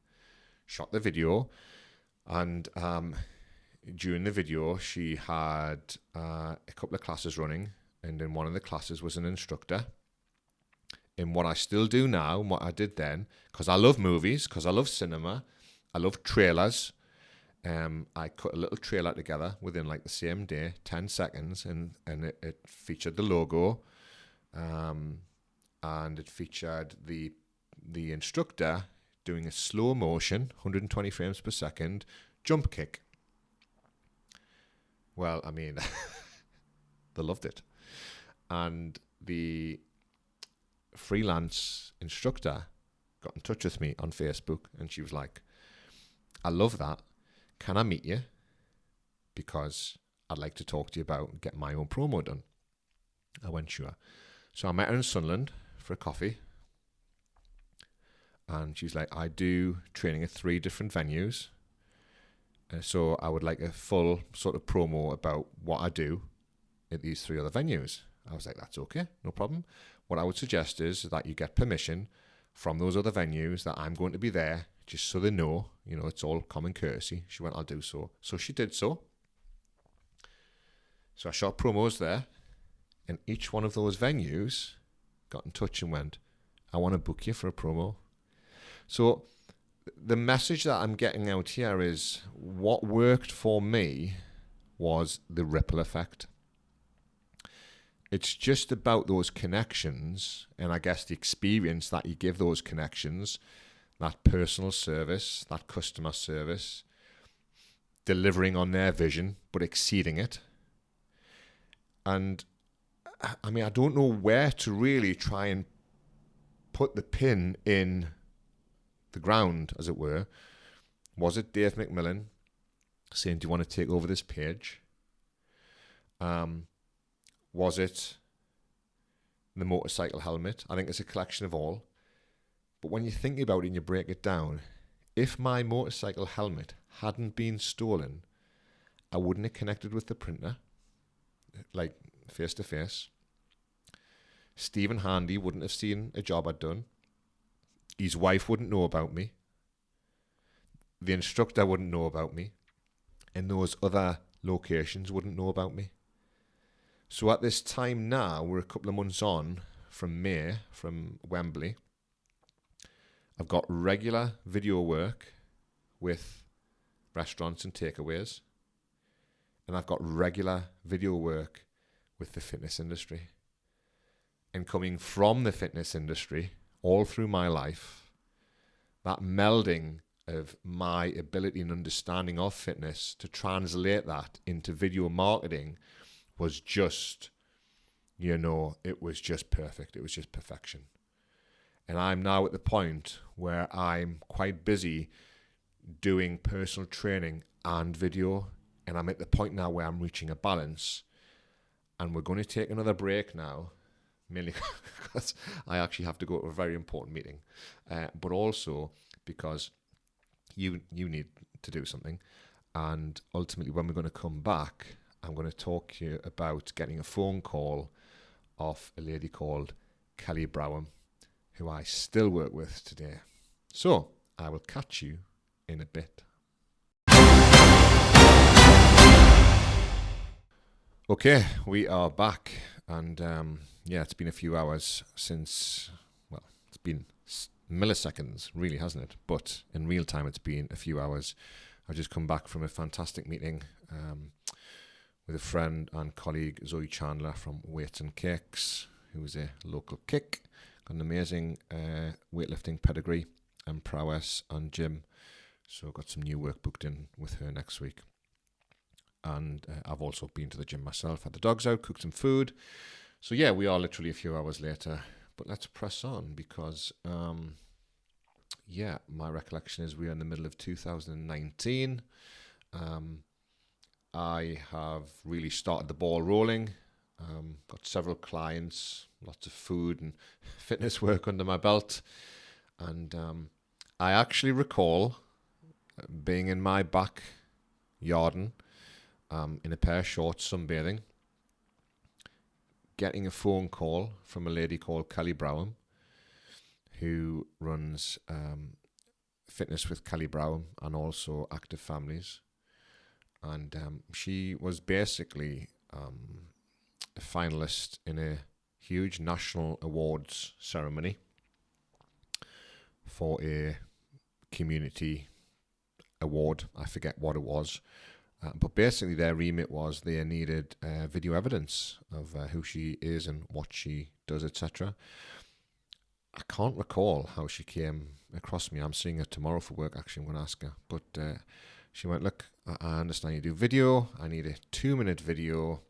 shot the video, and during the video, she had a couple of classes running, and in one of the classes was an instructor. And what I still do now, and what I did then, because I love movies, because I love cinema, I love trailers, I cut a little trailer together within like the same day, 10 seconds, and it featured the logo, and it featured the instructor doing a slow motion, 120 frames per second, jump kick. Well, I mean, they loved it. And the freelance instructor got in touch with me on Facebook, and she was like, I love that. Can I meet you? Because I'd like to talk to you about getting my own promo done. I went, sure. So I met her in Sunderland for a coffee. And she's like, I do training at 3 different venues. So I would like a full sort of promo about what I do at these 3 other venues. I was like, that's okay, no problem. What I would suggest is that you get permission from those other venues that I'm going to be there, just so they know, you know, it's all common courtesy. She went, I'll do so. So she did so. So I shot promos there, and each one of those venues got in touch and went, I want to book you for a promo. So the message that I'm getting out here is what worked for me was the ripple effect. It's just about those connections, and I guess the experience that you give those connections, that personal service, that customer service, delivering on their vision, but exceeding it. And I mean, I don't know where to really try and put the pin in the ground, as it were, Was it Dave McMillan saying, do you want to take over this page? Was it the motorcycle helmet? I think it's a collection of all. But when you think about it and you break it down, if my motorcycle helmet hadn't been stolen, I wouldn't have connected with the printer, like face to face. Stephen Handy wouldn't have seen a job I'd done. His wife wouldn't know about me. The instructor wouldn't know about me. And those other locations wouldn't know about me. So at this time now, we're a couple of months on from May, from Wembley. I've got regular video work with restaurants and takeaways. And I've got regular video work with the fitness industry. And coming from the fitness industry all through my life, that melding of my ability and understanding of fitness to translate that into video marketing was just, it was just perfect. It was just perfection. And I'm now at the point where I'm quite busy doing personal training and video. And I'm at the point now where I'm reaching a balance. And we're going to take another break now, mainly because I actually have to go to a very important meeting. But also because you need to do something. And ultimately, when we're going to come back, I'm going to talk to you about getting a phone call off a lady called Kelly Browham, who I still work with today. So I will catch you in a bit. Okay, we are back. And it's been a few hours since, it's been milliseconds, really, hasn't it? But in real time, it's been a few hours. I've just come back from a fantastic meeting with a friend and colleague, Zoe Chandler from Weights and Cakes, who is a local kick, got an amazing weightlifting pedigree and prowess and gym. So I've got some new work booked in with her next week. And I've also been to the gym myself, had the dogs out, cooked some food. So yeah, we are literally a few hours later. But let's press on because, my recollection is we are in the middle of 2019. I have really started the ball rolling. Got several clients, lots of food and fitness work under my belt. And I actually recall being in my back garden in a pair of shorts sunbathing, getting a phone call from a lady called Kelly Browham, who runs Fitness with Kelly Browham and also Active Families. And she was basically a finalist in a huge national awards ceremony for a community award. I forget what it was. But basically their remit was they needed video evidence of who she is and what she does, etc. I can't recall how she came across me. I'm seeing her tomorrow for work, actually. I'm going to ask her. But she went, look, I understand you do video. I need a 2-minute video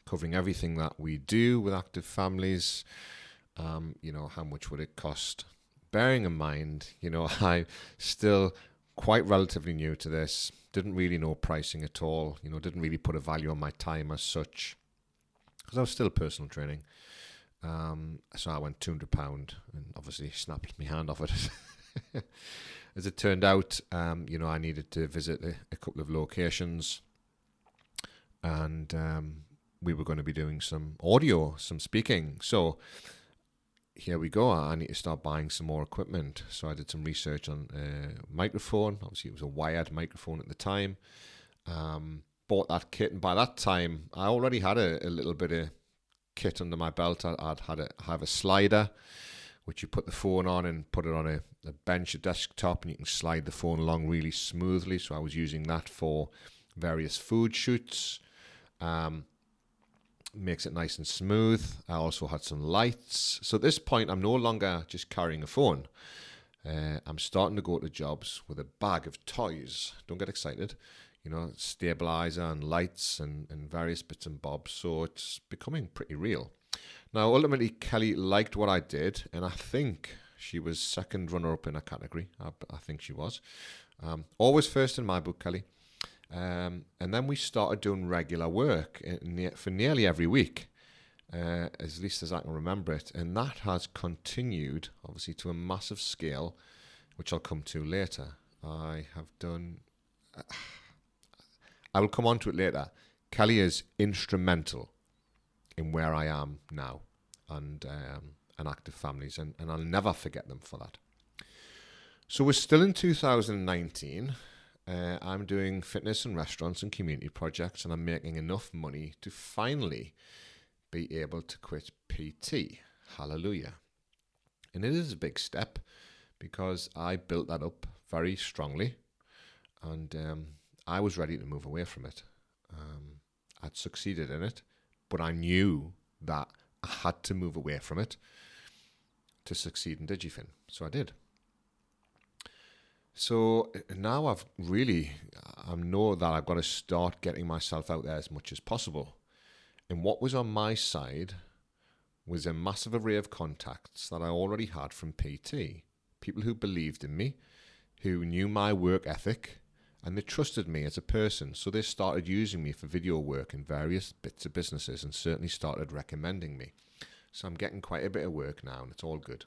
covering everything that we do with Active Families. How much would it cost? Bearing in mind, I'm still quite relatively new to this. Didn't really know pricing at all. Didn't really put a value on my time as such because I was still personal training. So I went £200 and obviously snapped my hand off it. As it turned out, I needed to visit a couple of locations and we were going to be doing some audio, some speaking. So here we go. I need to start buying some more equipment. So I did some research on a microphone. Obviously, it was a wired microphone at the time. Bought that kit, and by that time, I already had a little bit of kit under my belt. I'd have a slider, which you put the phone on and put it on a bench, a desktop, and you can slide the phone along really smoothly. So I was using that for various food shoots. Makes it nice and smooth. I also had some lights. So at this point, I'm no longer just carrying a phone. I'm starting to go to jobs with a bag of toys. Don't get excited. Stabilizer and lights and various bits and bobs. So it's becoming pretty real. Now, ultimately, Kelly liked what I did, and I think she was second runner-up in her category. I think she was. Always first in my book, Kelly. And then we started doing regular work for nearly every week, as least as I can remember it. And that has continued, obviously, to a massive scale, which I'll come to later. I will come on to it later. Kelly is instrumental in where I am now and active families, and I'll never forget them for that. So we're still in 2019. I'm doing fitness and restaurants and community projects, and I'm making enough money to finally be able to quit PT. Hallelujah. And it is a big step because I built that up very strongly, and I was ready to move away from it. I'd succeeded in it, but I knew that I had to move away from it to succeed in Digifin. So I did. So now I know that I've got to start getting myself out there as much as possible. And what was on my side was a massive array of contacts that I already had from PT. People who believed in me, who knew my work ethic, and they trusted me as a person. So they started using me for video work in various bits of businesses and certainly started recommending me. So I'm getting quite a bit of work now, and it's all good.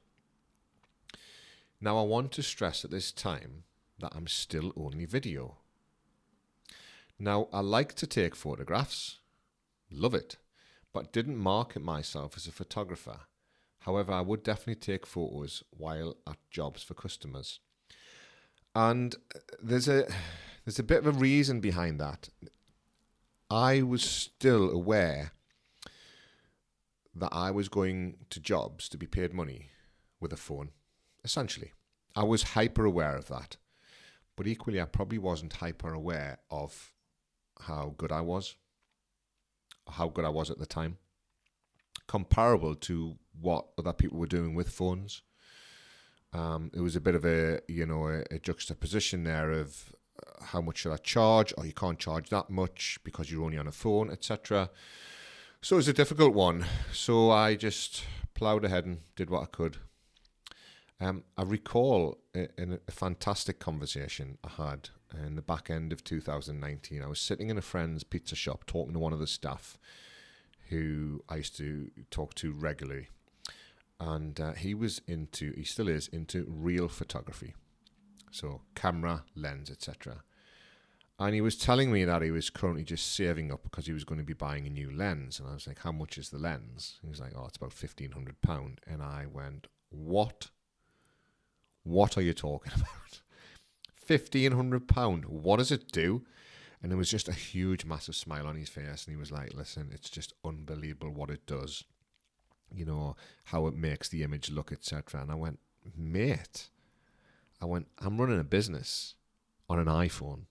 Now, I want to stress at this time that I'm still only video. Now, I like to take photographs, love it, but didn't market myself as a photographer. However, I would definitely take photos while at jobs for customers. And there's a bit of a reason behind that. I was still aware that I was going to jobs to be paid money with a phone. Essentially, I was hyper aware of that, but equally I probably wasn't hyper aware of how good I was at the time, comparable to what other people were doing with phones. It was a bit of a juxtaposition there of how much should I charge, or you can't charge that much because you're only on a phone, etc. So it was a difficult one. So I just ploughed ahead and did what I could. I recall in a fantastic conversation I had in the back end of 2019. I was sitting in a friend's pizza shop talking to one of the staff who I used to talk to regularly. And he still is into real photography. So camera, lens, etc. And he was telling me that he was currently just saving up because he was going to be buying a new lens. And I was like, how much is the lens? He was like, oh, it's about £1,500. And I went, what? What are you talking about? £1,500. What does it do? And there was just a huge, massive smile on his face. And he was like, listen, it's just unbelievable what it does. You know, how it makes the image look, etc. And I went, mate, I'm running a business on an iPhone.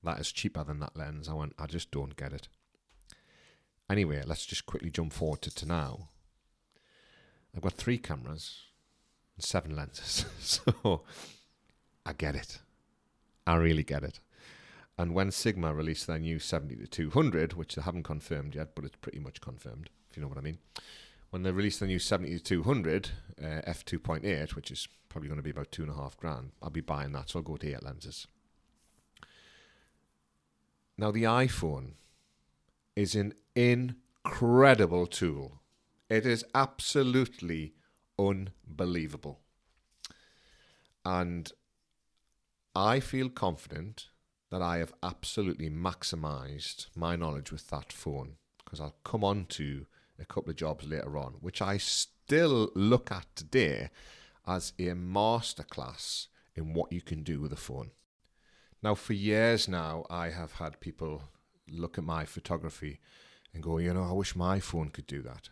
That is cheaper than that lens. I went, I just don't get it. Anyway, let's just quickly jump forward to now. I've got 3 cameras. 7 lenses. So I get it. I really get it. And when Sigma released their new 70-200, which they haven't confirmed yet, but it's pretty much confirmed, if you know what I mean. When they released the new 70-200 f2.8, which is probably going to be about $2,500, I'll be buying that, so I'll go to 8 lenses. Now, the iPhone is an incredible tool. It is absolutely unbelievable. And I feel confident that I have absolutely maximized my knowledge with that phone, because I'll come on to a couple of jobs later on, which I still look at today as a masterclass in what you can do with a phone. Now, for years now, I have had people look at my photography and go, I wish my phone could do that.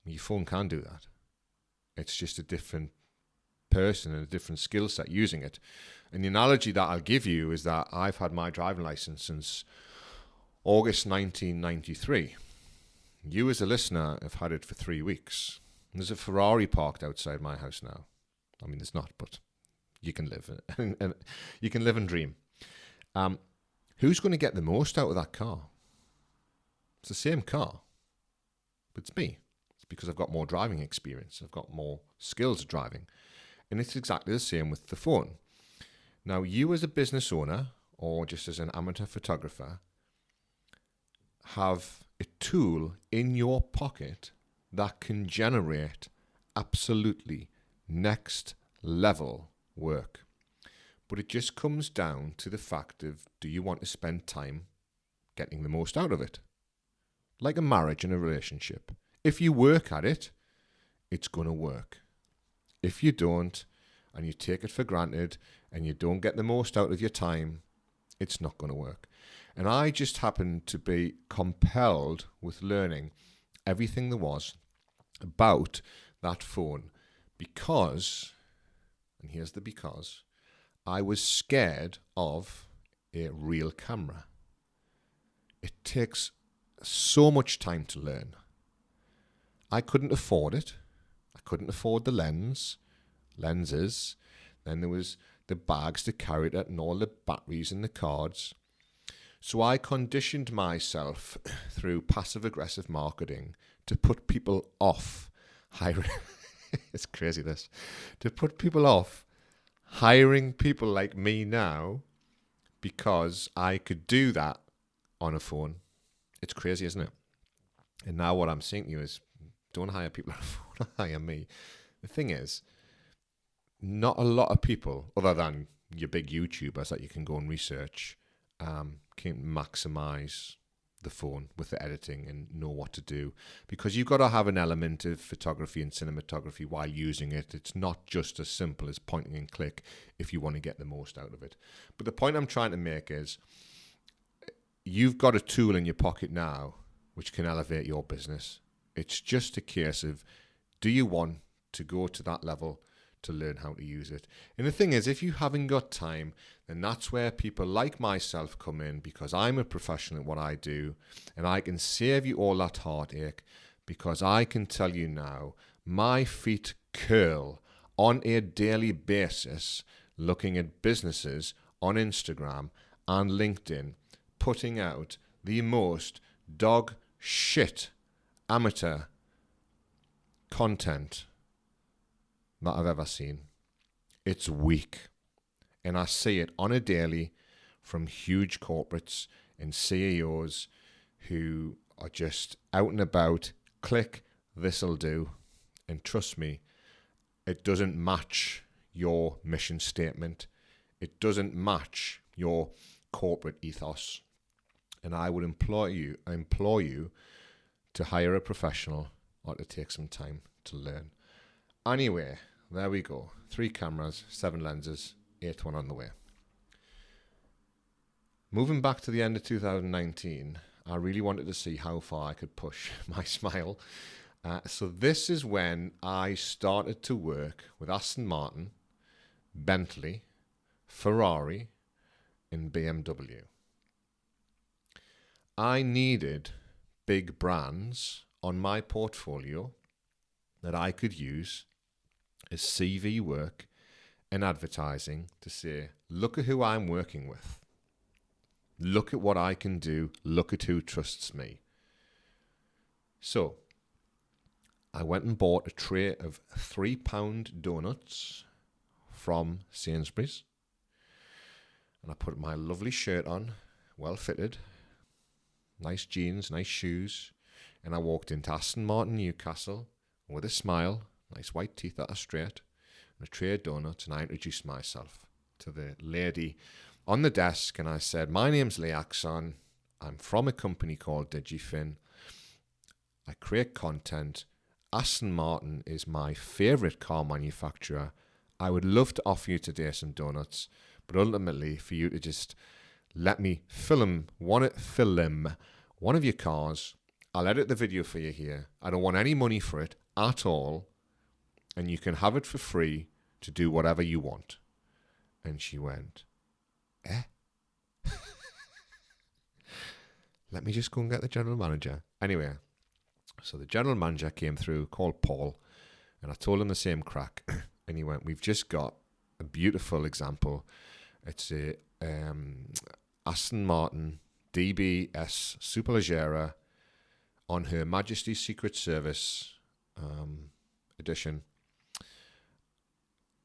Your phone can do that. It's just a different person and a different skill set using it. And the analogy that I'll give you is that I've had my driving license since August 1993. You as a listener have had it for 3 weeks. There's a Ferrari parked outside my house now. I mean, there's not, but you can live and you can live and dream. Who's going to get the most out of that car? It's the same car, but it's me. It's because I've got more driving experience. I've got more skills at driving. And it's exactly the same with the phone. Now, you as a business owner or just as an amateur photographer have a tool in your pocket that can generate absolutely next level work. But it just comes down to the fact of, do you want to spend time getting the most out of it? Like a marriage and a relationship. If you work at it, it's going to work. If you don't, and you take it for granted, and you don't get the most out of your time, it's not going to work. And I just happened to be compelled with learning everything there was about that phone because, and here's the because, I was scared of a real camera. It takes so much time to learn. I couldn't afford it. I couldn't afford the lenses. Then there was the bags to carry it and all the batteries and the cards. So I conditioned myself through passive-aggressive marketing to put people off hiring. It's crazy, this. To put people off hiring people like me now because I could do that on a phone. It's crazy, isn't it? And now what I'm saying to you is, don't hire people on a phone, hire me. The thing is, not a lot of people, other than your big YouTubers that you can go and research, can maximize the phone with the editing and know what to do, because you've got to have an element of photography and cinematography while using it. It's not just as simple as pointing and click if you want to get the most out of it. But the point I'm trying to make is, you've got a tool in your pocket now which can elevate your business. It's just a case of, do you want to go to that level to learn how to use it? And the thing is, if you haven't got time, then that's where people like myself come in, because I'm a professional at what I do, and I can save you all that heartache, because I can tell you now, my feet curl on a daily basis looking at businesses on Instagram and LinkedIn putting out the most dog shit amateur content that I've ever seen. It's weak. And I see it on a daily from huge corporates and CEOs who are just out and about, click, this'll do. And trust me, it doesn't match your mission statement. It doesn't match your corporate ethos. And I would implore you to hire a professional or to take some time to learn. Anyway, there we go. 3 cameras, 7 lenses, 8th one on the way. Moving back to the end of 2019, I really wanted to see how far I could push my smile. So this is when I started to work with Aston Martin, Bentley, Ferrari, and BMW. I needed big brands on my portfolio that I could use as CV work and advertising to say, look at who I'm working with. Look at what I can do. Look at who trusts me. So I went and bought a tray of £3 donuts from Sainsbury's. And I put my lovely shirt on, well fitted, nice jeans, nice shoes. And I walked into Aston Martin, Newcastle, with a smile, nice white teeth that are straight, and a tray of donuts, and I introduced myself to the lady on the desk, and I said, my name's Lee Axon, I'm from a company called Digifin, I create content, Aston Martin is my favourite car manufacturer, I would love to offer you today some donuts, but ultimately for you to just let me film one of your cars, I'll edit the video for you here, I don't want any money for it at all, and you can have it for free to do whatever you want. And she went, eh? Let me just go and get the general manager. Anyway, so the general manager came through, called Paul, and I told him the same crack. And he went, we've just got a beautiful example. It's a Aston Martin DBS Superleggera on Her Majesty's Secret Service edition.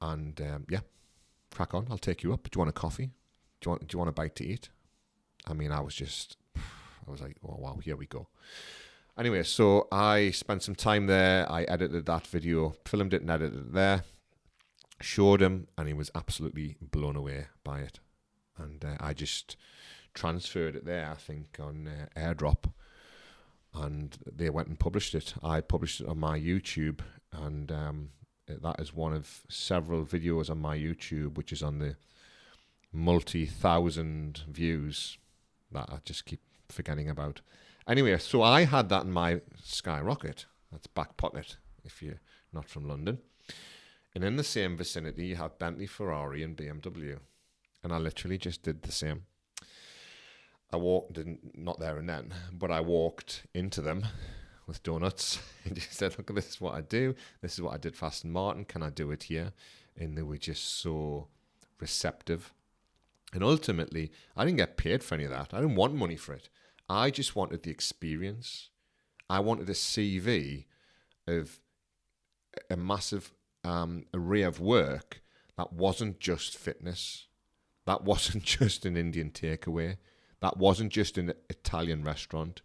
And yeah, crack on. I'll take you up. Do you want a coffee? Do you want a bite to eat? I mean, I was like, oh, wow, here we go. Anyway, so I spent some time there. I edited that video, filmed it and edited it there, showed him, and he was absolutely blown away by it. And I just transferred it there, I think, on AirDrop, and they went and published it. I published it on my YouTube, and that is one of several videos on my YouTube, which is on the multi-thousand views that I just keep forgetting about. Anyway, so I had that in my Skyrocket. That's back pocket if you're not from London. And in the same vicinity, you have Bentley, Ferrari, and BMW. And I literally just did the same. I walked, not there and then, but I walked into them with donuts and just said, look, this is what I do. This is what I did for Aston Martin. Can I do it here? And they were just so receptive. And ultimately, I didn't get paid for any of that. I didn't want money for it. I just wanted the experience. I wanted a CV of a massive array of work that wasn't just fitness. That wasn't just an Indian takeaway. That wasn't just an Italian restaurant.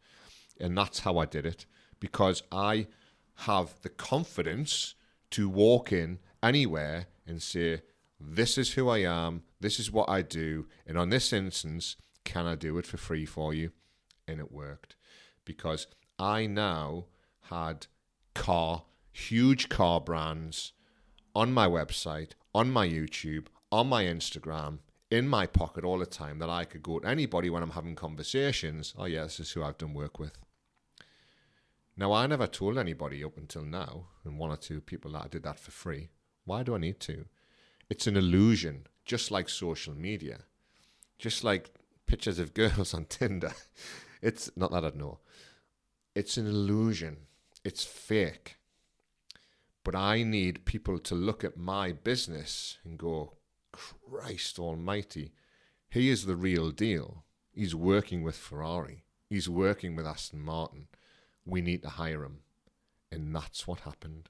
And that's how I did it, because I have the confidence to walk in anywhere and say, this is who I am, this is what I do, and on this instance, can I do it for free for you? And it worked, because I now had huge car brands on my website, on my YouTube, on my Instagram, in my pocket all the time, that I could go to anybody when I'm having conversations. Oh yeah, this is who I've done work with. Now, I never told anybody up until now, and one or two people, that I did that for free. Why do I need to? It's an illusion, just like social media, just like pictures of girls on Tinder. It's not that I know. It's an illusion. It's fake. But I need people to look at my business and go, Christ almighty, he is the real deal. He's working with Ferrari. He's working with Aston Martin. We need to hire him. And that's what happened.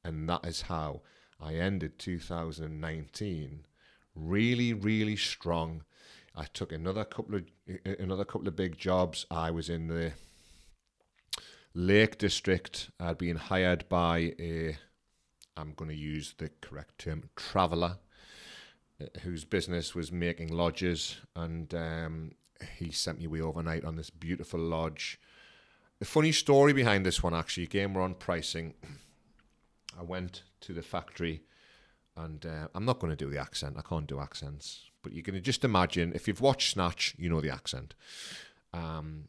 And that is how I ended 2019 really, really strong. I took another couple of big jobs. I was in the Lake District. I'd been hired by I'm going to use the correct term, traveller, whose business was making lodges, and he sent me away overnight on this beautiful lodge. The funny story behind this one, actually, again, we're on pricing. I went to the factory, and I'm not going to do the accent. I can't do accents. But you can just imagine, if you've watched Snatch, you know the accent. And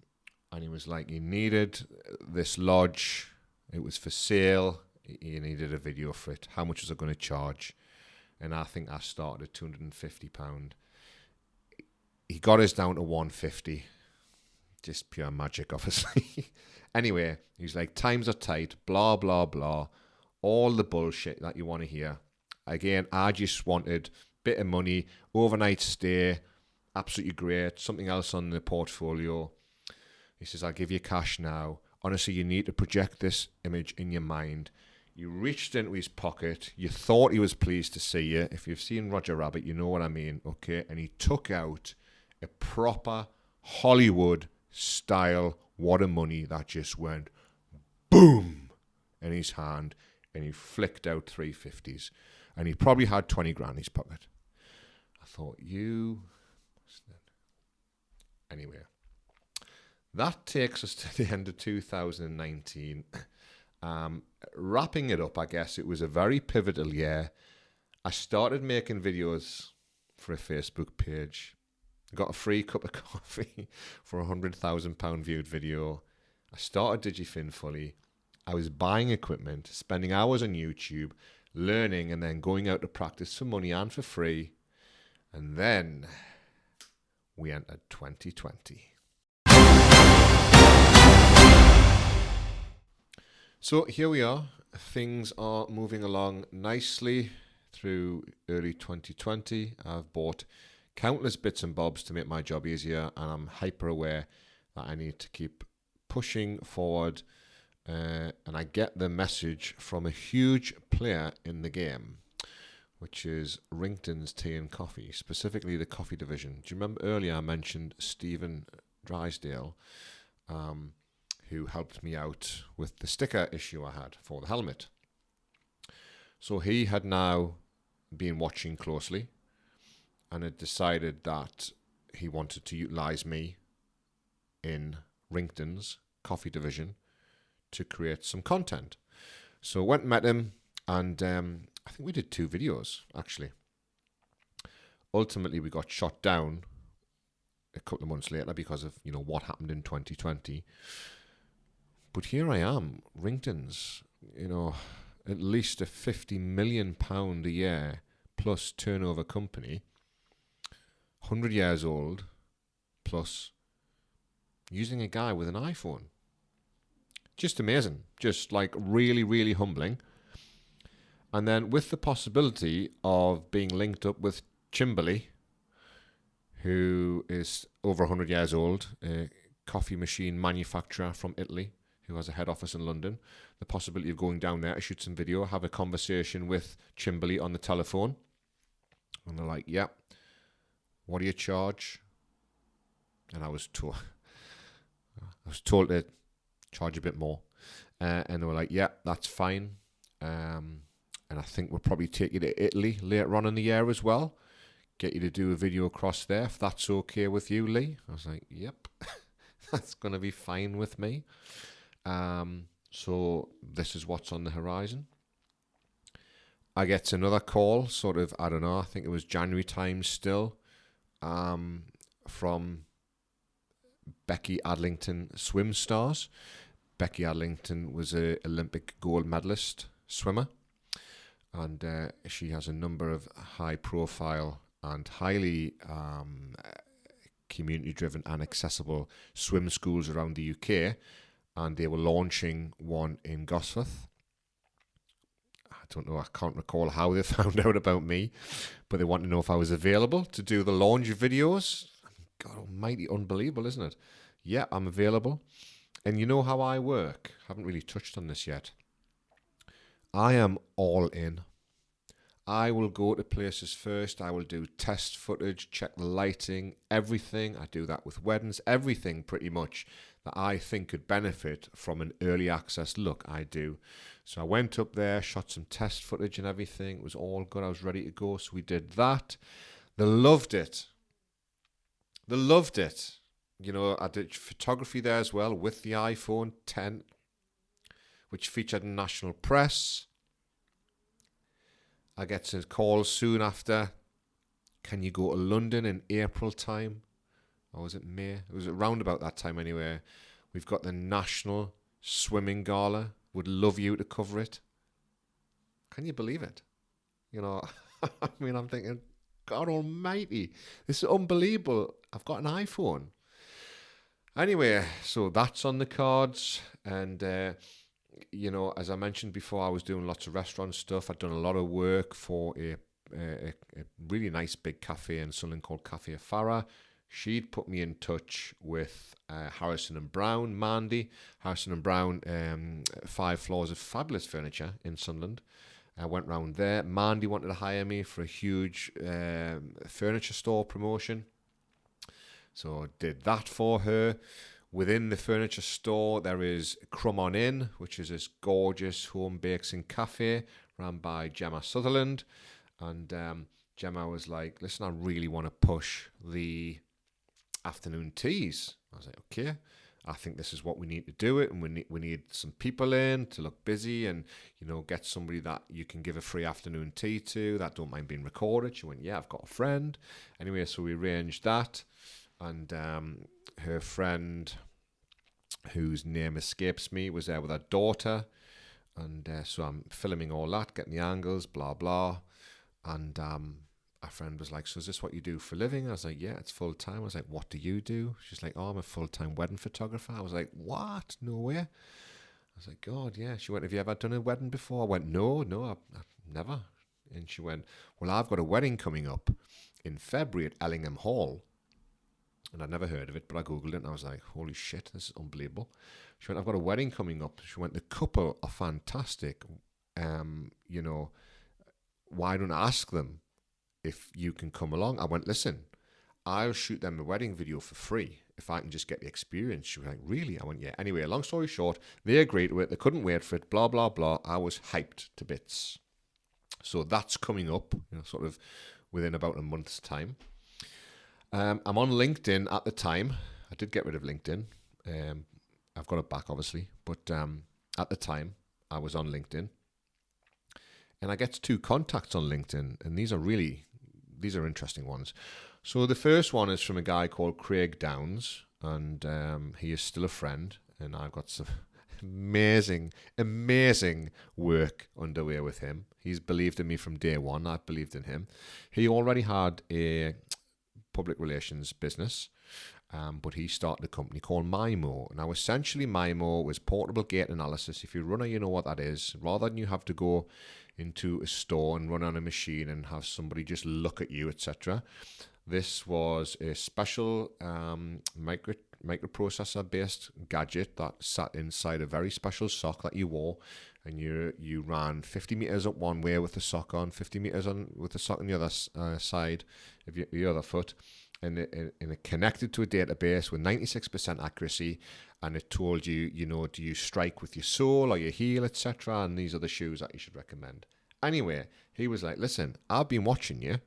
he was like, he needed this lodge. It was for sale. He needed a video for it. How much was I going to charge? And I think I started at £250. He got us down to £150. Just pure magic, obviously. Anyway, he was like, times are tight, blah, blah, blah. All the bullshit that you want to hear. Again, I just wanted bit of money, overnight stay, absolutely great, something else on the portfolio. He says, I'll give you cash now. Honestly, you need to project this image in your mind. You reached into his pocket. You thought he was pleased to see you. If you've seen Roger Rabbit, you know what I mean, okay? And he took out a proper Hollywood-style wad of money that just went boom in his hand, and he flicked out 350s. And he probably had 20 grand in his pocket. I thought, Anyway, that takes us to the end of 2019. Wrapping it up, I guess it was a very pivotal year. I started making videos for a Facebook page. I got a free cup of coffee for a £100,000 viewed video. I started Digifin fully. I was buying equipment, spending hours on YouTube, learning, and then going out to practice for money and for free. And then we entered 2020. So here we are. Things are moving along nicely through early 2020. I've bought countless bits and bobs to make my job easier, and I'm hyper aware that I need to keep pushing forward. And I get the message from a huge player in the game, which is Rington's Tea and Coffee, specifically the coffee division. Do you remember earlier I mentioned Stephen Drysdale, who helped me out with the sticker issue I had for the helmet? So he had now been watching closely and had decided that he wanted to utilize me in Rington's coffee division to create some content. So I went and met him, and I think we did 2 videos, actually. Ultimately, we got shot down a couple of months later because of, what happened in 2020. But here I am, Rington's, at least a £50 million a year plus turnover company, 100 years old, plus using a guy with an iPhone. Just amazing. Just like really, really humbling. And then with the possibility of being linked up with Chimberly, who is over 100 years old, a coffee machine manufacturer from Italy, who has a head office in London. The possibility of going down there to shoot some video, have a conversation with Chimberly on the telephone. And they're like, yeah, what do you charge? And I was told to charge a bit more. And they were like, yeah, that's fine. And I think we'll probably take you to Italy later on in the year as well. Get you to do a video across there, if that's okay with you, Lee. I was like, yep, that's going to be fine with me. So this is what's on the horizon. I get another call, sort of, I don't know, I think it was January time still, from Becky Adlington Swim Stars. Becky Adlington was an Olympic gold medalist swimmer, and she has a number of high-profile and highly community-driven and accessible swim schools around the UK, and they were launching one in Gosforth. I don't know, I can't recall how they found out about me, but they wanted to know if I was available to do the launch videos. God almighty, unbelievable, isn't it? Yeah, I'm available. And you know how I work. Haven't really touched on this yet. I am all in. I will go to places first. I will do test footage, check the lighting, everything. I do that with weddings, everything pretty much that I think could benefit from an early access look, I do. So I went up there, shot some test footage and everything. It was all good. I was ready to go. So we did that. They loved it. They loved it. I did photography there as well with the iPhone 10, which featured in national press. I get a call soon after. Can you go to London in April time? Or was it May? It was around about that time anyway. We've got the National Swimming Gala. Would love you to cover it. Can you believe it? I mean, I'm thinking, God almighty, this is unbelievable. I've got an iPhone. Anyway, so that's on the cards. And, as I mentioned before, I was doing lots of restaurant stuff. I'd done a lot of work for a really nice big cafe in Sunderland called Cafe Farah. She'd put me in touch with Harrison and Brown, Mandy. Harrison and Brown, 5 floors of fabulous furniture in Sunderland. I went round there. Mandy wanted to hire me for a huge furniture store promotion. So I did that for her. Within the furniture store, there is Crumb On Inn, which is this gorgeous home bakes and cafe run by Gemma Sutherland. And Gemma was like, listen, I really want to push the afternoon teas. I was like, okay, I think this is what we need to do it. And we need some people in to look busy and, get somebody that you can give a free afternoon tea to that don't mind being recorded. She went, yeah, I've got a friend. Anyway, so we arranged that. And her friend, whose name escapes me, was there with her daughter. And so I'm filming all that, getting the angles, blah, blah. And our friend was like, so is this what you do for a living? I was like, yeah, it's full time. I was like, what do you do? She's like, oh, I'm a full-time wedding photographer. I was like, what? No way. I was like, God, yeah. She went, have you ever done a wedding before? I went, no, I've never. And she went, well, I've got a wedding coming up in February at Ellingham Hall. And I'd never heard of it, but I Googled it and I was like, holy shit, this is unbelievable. She went, I've got a wedding coming up. She went, the couple are fantastic. why don't I ask them if you can come along? I went, listen, I'll shoot them a wedding video for free if I can just get the experience. She was like, really? I went, yeah. Anyway, long story short, they agreed to it. They couldn't wait for it, blah, blah, blah. I was hyped to bits. So that's coming up, sort of within about a month's time. I'm on LinkedIn at the time. I did get rid of LinkedIn. I've got it back, obviously. But at the time, I was on LinkedIn. And I get 2 contacts on LinkedIn. And these are interesting ones. So the first one is from a guy called Craig Downs. And he is still a friend. And I've got some amazing work underway with him. He's believed in me from day one. I've believed in him. He already had a public relations business, but he started a company called Mimo. Now, essentially, Mimo was portable gate analysis. If you're a runner, you know what that is. Rather than you have to go into a store and run on a machine and have somebody just look at you, etc., this was a special microprocessor-based gadget that sat inside a very special sock that you wore, and you ran 50 meters up one way with the sock on, 50 meters on with the sock on the other side of your other foot, and it connected to a database with 96% accuracy, and it told you, do you strike with your sole or your heel, etc., and these are the shoes that you should recommend. Anyway, he was like, listen, I've been watching you,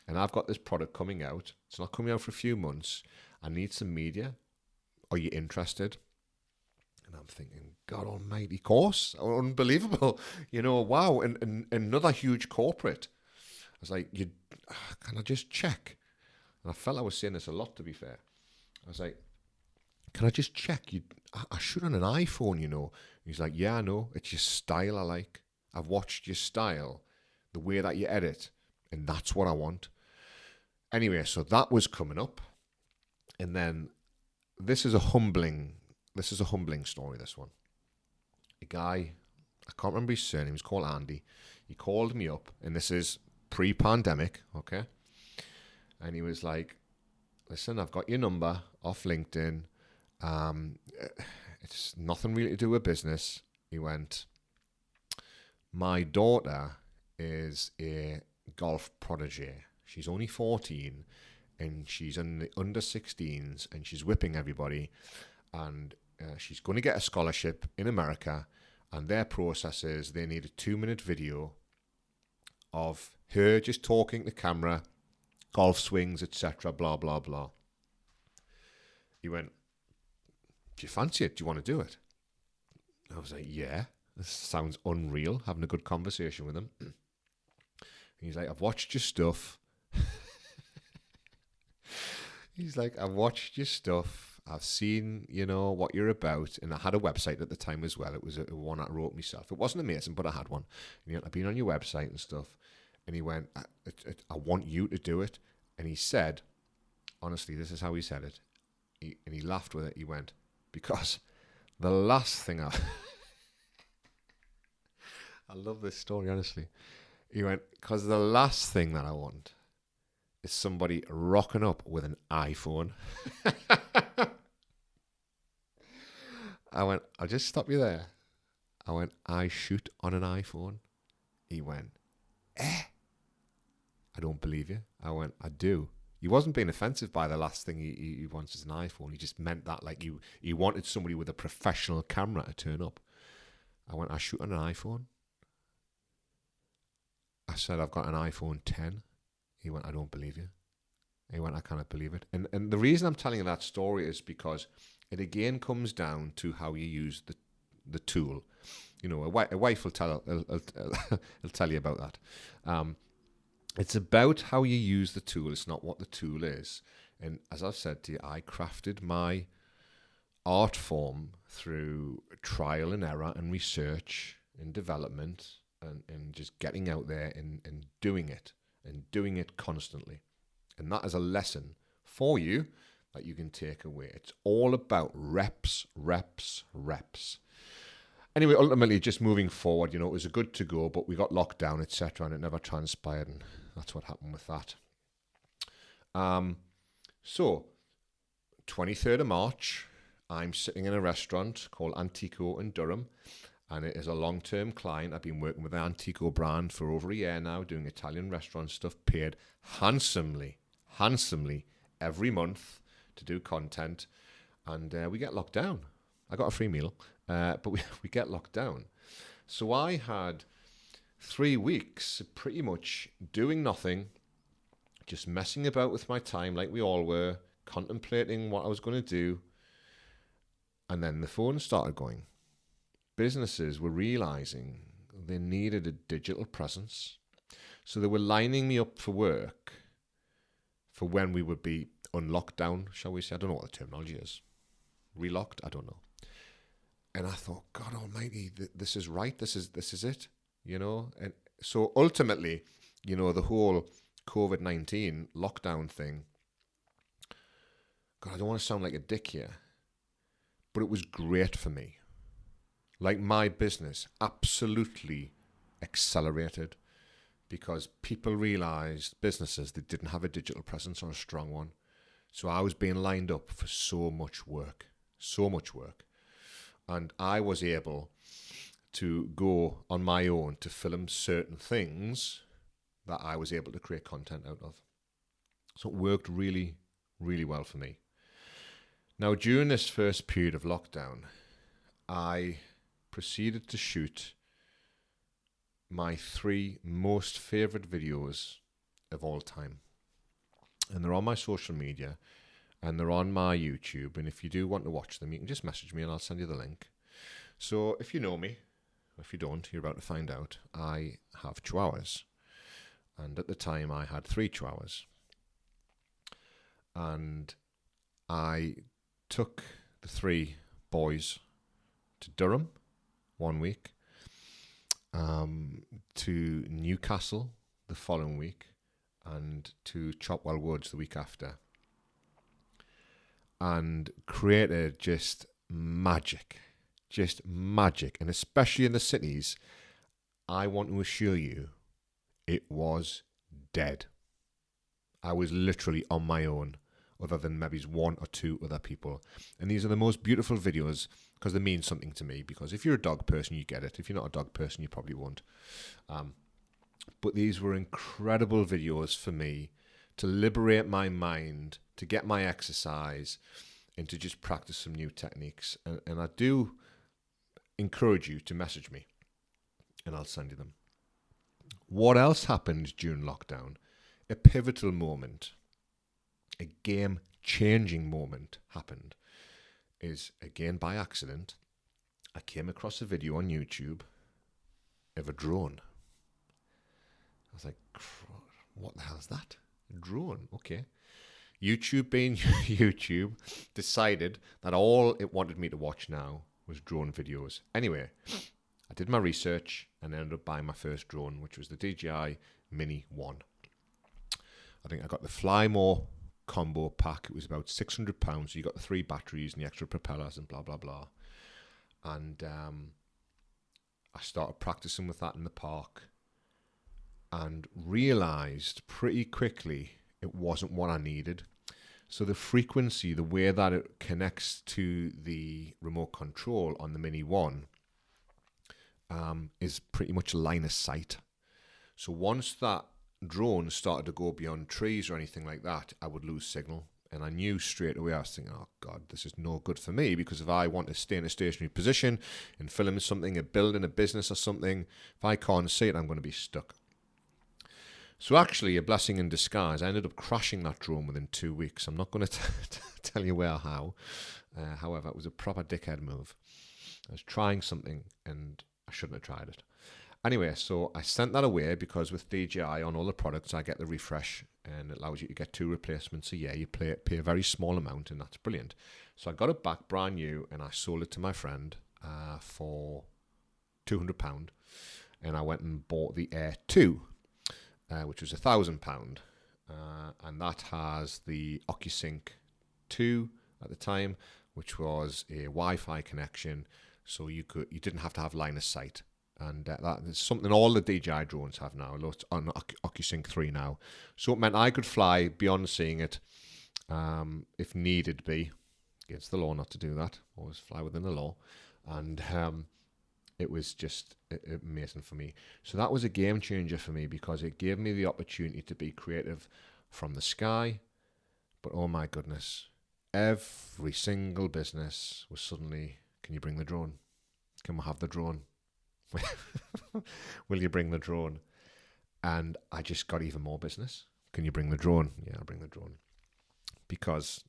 and I've got this product coming out. It's not coming out for a few months. I need some media. Are you interested? And I'm thinking, God almighty, course. Unbelievable. Wow. And another huge corporate. I was like, can I just check? And I felt I was saying this a lot, to be fair. I was like, can I just check? I shoot on an iPhone, He's like, yeah, I know. It's your style I like. I've watched your style, the way that you edit, and that's what I want. Anyway, so that was coming up. And then this is a humbling story, this one. A guy, I can't remember his surname, he's called Andy. He called me up, and this is pre-pandemic, okay? And he was like, listen, I've got your number off LinkedIn. It's nothing really to do with business. He went, my daughter is a golf prodigy. She's only 14, and she's in the under 16s, and she's whipping everybody, and she's going to get a scholarship in America, and their process is they need a 2-minute video of her just talking to camera, golf swings, etc., blah, blah, blah. He went, do you fancy it? Do you want to do it? I was like, yeah, this sounds unreal, having a good conversation with him. He's like, I've watched your stuff. He's like, I've watched your stuff. I've seen, what you're about. And I had a website at the time as well. It was one I wrote myself. It wasn't amazing, but I had one. And I've been on your website and stuff. And he went, I want you to do it. And he said, honestly, this is how he said it. And he laughed with it. He went, because the last thing I love this story, honestly. He went, because the last thing that I want is somebody rocking up with an iPhone. I went, I'll just stop you there. I went, I shoot on an iPhone. He went, I don't believe you. I went, I do. He wasn't being offensive by the last thing he wants is an iPhone. He just meant that like he wanted somebody with a professional camera to turn up. I went, I shoot on an iPhone. I said, I've got an iPhone 10. He went, I don't believe you. He went, I cannot believe it. And the reason I'm telling you that story is because it again comes down to how you use the tool. A wife will tell you about that. It's about how you use the tool. It's not what the tool is. And as I've said to you, I crafted my art form through trial and error and research and development and just getting out there and doing it. And doing it constantly. And that is a lesson for you that you can take away. It's all about reps, reps, reps. Anyway, ultimately, just moving forward, it was a good to go, but we got locked down, etc., and it never transpired, and that's what happened with that. So, 23rd of March, I'm sitting in a restaurant called Antico in Durham, And it is a long-term client. I've been working with the Antico brand for over a year now, doing Italian restaurant stuff, paid handsomely every month to do content. And we get locked down. I got a free meal, but we get locked down. So I had 3 weeks pretty much doing nothing, just messing about with my time like we all were, contemplating what I was going to do. And then the phone started going. Businesses were realizing they needed a digital presence. So they were lining me up for work for when we would be unlocked down, shall we say. I don't know what the terminology is. Relocked? I don't know. And I thought, God almighty, this is right. This is it, you know. And so ultimately, you know, the whole COVID-19 lockdown thing, God, I don't want to sound like a dick here, but it was great for me. Like, my business absolutely accelerated because people realized, businesses that didn't have a digital presence or a strong one. So I was being lined up for so much work. And I was able to go on my own to film certain things that I was able to create content out of. So it worked really, really well for me. Now, during this first period of lockdown, I proceeded to shoot my 3 most favorite videos of all time. And they're on my social media and they're on my YouTube. And if you do want to watch them, you can just message me and I'll send you the link. So if you know me, if you don't, you're about to find out. I have chihuahuas. And at the time I had 3 chihuahuas. And I took the 3 boys to Durham 1 week, to Newcastle the following week, and to Chopwell Woods the week after, and created just magic. And especially in the cities, I want to assure you, it was dead. I was literally on my own, other than maybe 1 or 2 other people. And these are the most beautiful videos because they mean something to me. Because if you're a dog person, you get it. If you're not a dog person, you probably won't. But these were incredible videos for me to liberate my mind, to get my exercise, and to just practice some new techniques. And I do encourage you to message me, and I'll send you them. What else happened during lockdown? A pivotal moment, a game-changing moment happened. Is, again, by accident, I came across a video on YouTube of a drone. I was like, what the hell is that? A drone, okay. YouTube, being YouTube, decided that all it wanted me to watch now was drone videos. Anyway, I did my research and ended up buying my first drone, which was the DJI Mini 1. I think I got the Fly More combo pack. It was about £600. So you got the 3 batteries and the extra propellers and blah, blah, blah. And I started practicing with that in the park and realized pretty quickly it wasn't what I needed. So the frequency, the way that it connects to the remote control on the Mini 1 is pretty much line of sight. So once that drone started to go beyond trees or anything like that, I would lose signal. And I knew straight away, I was thinking, oh God, this is no good for me, because if I want to stay in a stationary position and film something, a building, a business or something, if I can't see it, I'm going to be stuck. So actually, a blessing in disguise, I ended up crashing that drone within 2 weeks. I'm not going to tell you where or how. However, it was a proper dickhead move. I was trying something and I shouldn't have tried it. Anyway, so I sent that away because with DJI on all the products, I get the refresh and it allows you to get 2 replacements a year. You pay a very small amount and that's brilliant. So I got it back brand new and I sold it to my friend for £200. And I went and bought the Air 2, which was £1,000. And that has the OcuSync 2 at the time, which was a Wi-Fi connection. So you didn't have to have line of sight. And that is something all the DJI drones have now. It's on OcuSync 3 now. So it meant I could fly beyond seeing it if needed be. Against the law not to do that. Always fly within the law. And it was just amazing for me. So that was a game changer for me because it gave me the opportunity to be creative from the sky. But oh my goodness, every single business was suddenly, can you bring the drone? Can we have the drone? Will you bring the drone? And I just got even more business. Can you bring the drone? Yeah, I'll bring the drone. Because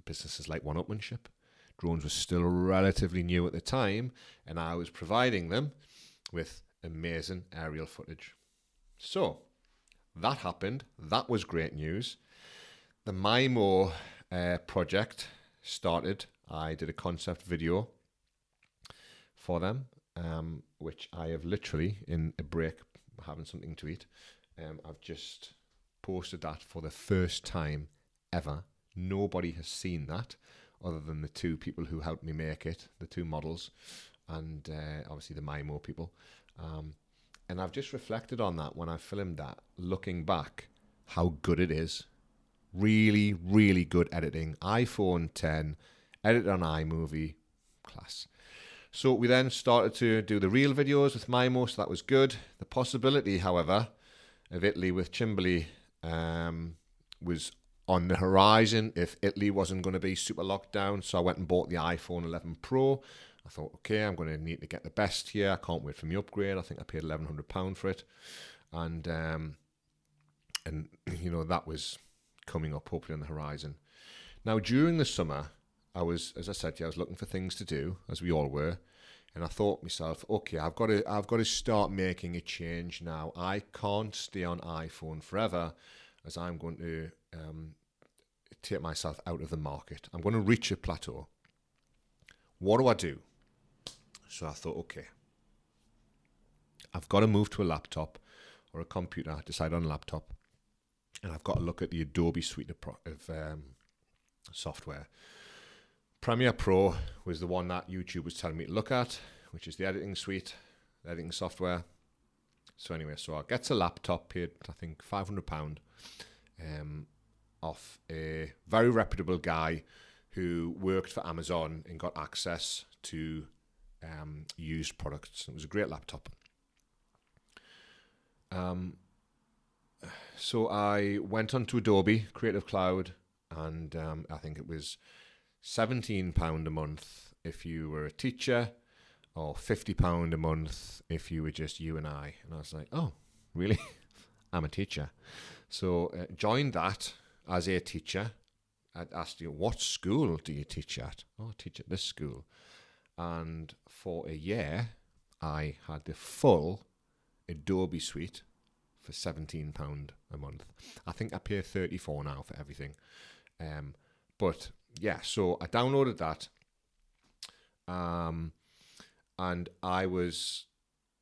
businesses like one-upmanship. Drones were still relatively new at the time, and I was providing them with amazing aerial footage. So that happened. That was great news. The MIMO project started. I did a concept video for them, which I have literally, in a break, having something to eat, I've just posted that for the first time ever. Nobody has seen that other than the two people who helped me make it, the two models, and obviously the MIMO people. And I've just reflected on that when I filmed that, looking back, how good it is. Really, really good editing. iPhone 10, edited on iMovie, class. So we then started to do the real videos with MIMO, so that was good. The possibility, however, of Italy with Chimbley was on the horizon if Italy wasn't going to be super locked down. So I went and bought the iPhone 11 Pro. I thought, okay, I'm going to need to get the best here. I can't wait for my upgrade. I think I paid £1,100 for it. And you know, that was coming up hopefully on the horizon. Now, during the summer, I was, as I said, I was looking for things to do, as we all were. And I thought to myself, okay, I've got to start making a change now. I can't stay on iPhone forever, as I'm going to take myself out of the market. I'm going to reach a plateau. What do I do? So I thought, okay, I've got to move to a laptop or a computer. I decided on a laptop, and I've got to look at the Adobe suite of software. Premiere Pro was the one that YouTube was telling me to look at, which is the editing suite, the editing software. So anyway, so I get a laptop, paid I think £500, off a very reputable guy who worked for Amazon and got access to used products. It was a great laptop. So I went onto Adobe Creative Cloud, and I think it was £17 a month if you were a teacher, or £50 a month if you were just you and I. And I was like, oh, really? I'm a teacher. So joined that as a teacher. I'd asked you, what school do you teach at? Oh, I teach at this school. And for a year, I had the full Adobe suite for £17 a month. I think I pay $34 now for everything. But yeah, so I downloaded that. And I was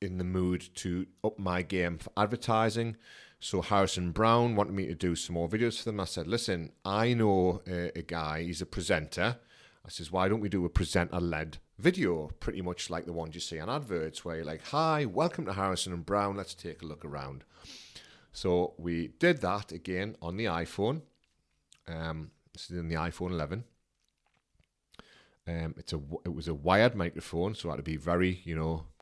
in the mood to up my game for advertising. So Harrison Brown wanted me to do some more videos for them. I said, listen, I know a guy, he's a presenter. I says, why don't we do a presenter-led video, pretty much like the ones you see on adverts, where you're like, hi, welcome to Harrison and Brown, let's take a look around. So we did that again on the iPhone. This is in the iPhone 11. It was a wired microphone, so I had to be very,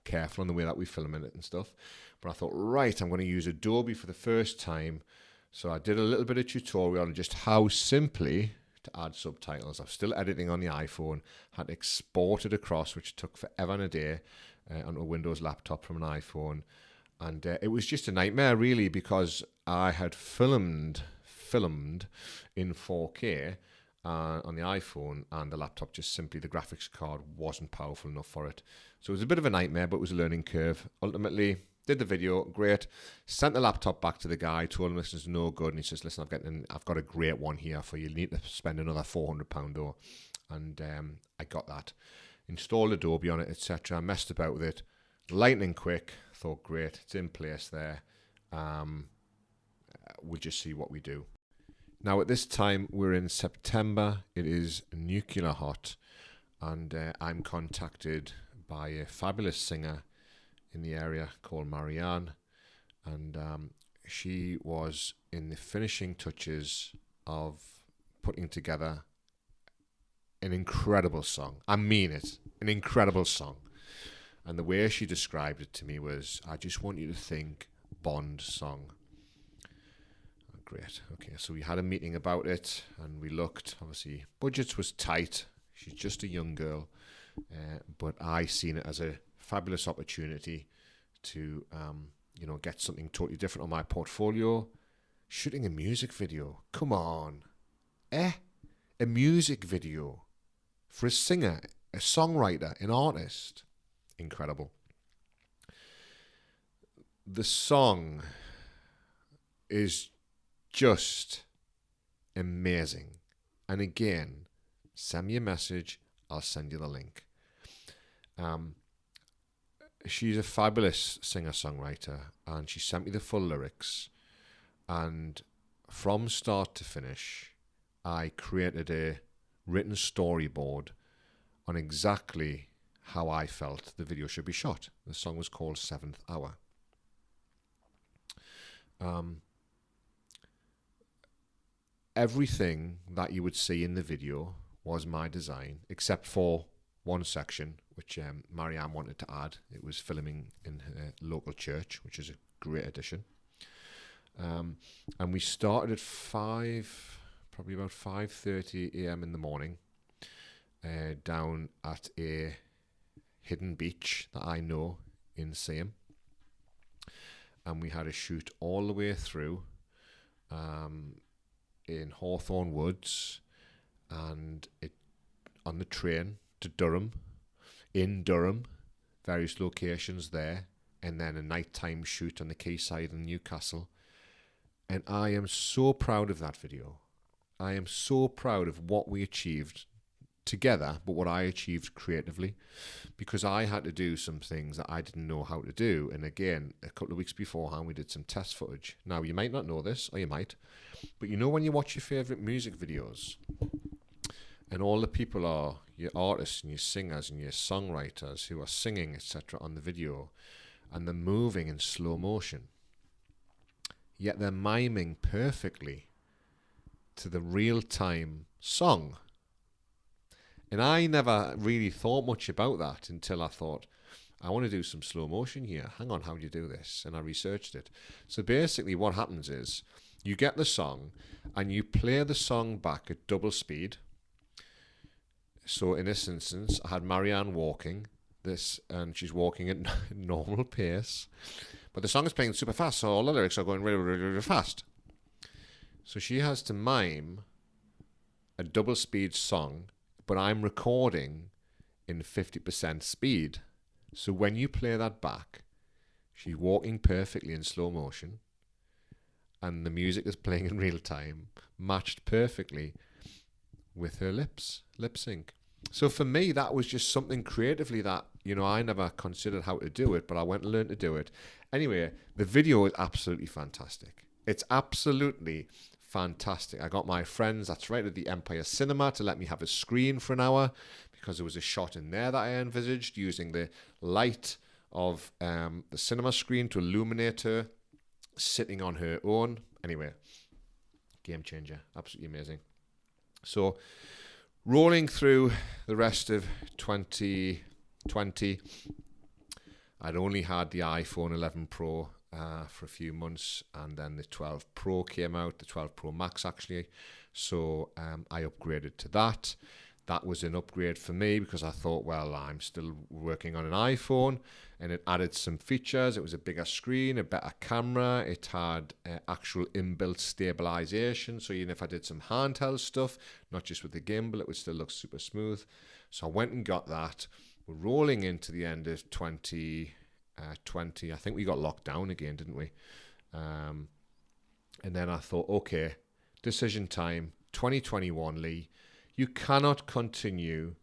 careful on the way that we film it and stuff. But I thought, right, I'm going to use Adobe for the first time. So I did a little bit of tutorial on just how simply to add subtitles. I'm still editing on the iPhone, had to export it across, which took forever and a day, onto a Windows laptop from an iPhone. And it was just a nightmare, really, because I had filmed in 4K on the iPhone, and the laptop just simply, the graphics card wasn't powerful enough for it. So it was a bit of a nightmare, but it was a learning curve. Ultimately, did the video, great. Sent the laptop back to the guy, told him this is no good, and he says, listen, I've got a great one here for you. You need to spend another £400 though. And I got that. Installed Adobe on it, etc. Messed about with it. Lightning quick. Thought, great, it's in place there. We'll just see what we do. Now, at this time, we're in September. It is nuclear hot, and I'm contacted by a fabulous singer in the area called Marianne, and she was in the finishing touches of putting together an incredible song. I mean it, an incredible song. And the way she described it to me was, I just want you to think Bond song. Great. Okay, so we had a meeting about it, and we looked. Obviously, budgets was tight. She's just a young girl, but I seen it as a fabulous opportunity to, get something totally different on my portfolio. Shooting a music video. Come on. A music video for a singer, a songwriter, an artist. Incredible. The song is just amazing. And again, send me a message. I'll send you the link. She's a fabulous singer-songwriter, and she sent me the full lyrics. And from start to finish, I created a written storyboard on exactly how I felt the video should be shot. The song was called 7th Hour. Everything that you would see in the video was my design, except for one section, which Marianne wanted to add. It was filming in her local church, which is a great addition. And we started at probably about 5:30 a.m. in the morning, down at a hidden beach that I know in Seaham. And we had a shoot all the way through in Hawthorne Woods, and on the train to Durham, in Durham, various locations there, and then a nighttime shoot on the quayside in Newcastle. And I am so proud of that video. I am so proud of what we achieved together, but what I achieved creatively, because I had to do some things that I didn't know how to do. And again, a couple of weeks beforehand, we did some test footage. Now, you might not know this, or you might, but when you watch your favorite music videos, and all the people are your artists and your singers and your songwriters who are singing, etc., on the video, and they're moving in slow motion, yet they're miming perfectly to the real-time song. And I never really thought much about that until I thought, I want to do some slow motion here. Hang on, how do you do this? And I researched it. So basically what happens is you get the song and you play the song back at double speed. So in this instance, I had Marianne walking and she's walking at normal pace. But the song is playing super fast, so all the lyrics are going really, really, really fast. So she has to mime a double speed song, but I'm recording in 50% speed. So when you play that back, she's walking perfectly in slow motion, and the music is playing in real time, matched perfectly with her lip sync. So for me, that was just something creatively that, I never considered how to do it, but I went and learned to do it. Anyway, the video is absolutely fantastic. It's absolutely fantastic. I got my friends, that's right, at the Empire Cinema to let me have a screen for an hour, because there was a shot in there that I envisaged using the light of the cinema screen to illuminate her sitting on her own. Anyway, game changer. Absolutely amazing. So rolling through the rest of 2020, I'd only had the iPhone 11 Pro for a few months, and then the 12 Pro came out, the 12 Pro Max actually. So I upgraded to that. That was an upgrade for me because I thought, well, I'm still working on an iPhone, and it added some features. It was a bigger screen, a better camera. It had actual inbuilt stabilization. So even if I did some handheld stuff, not just with the gimbal, it would still look super smooth. So I went and got that. We're rolling into the end of 2020. I think we got locked down again, didn't we? And then I thought, okay, decision time, 2021, Lee. You cannot continue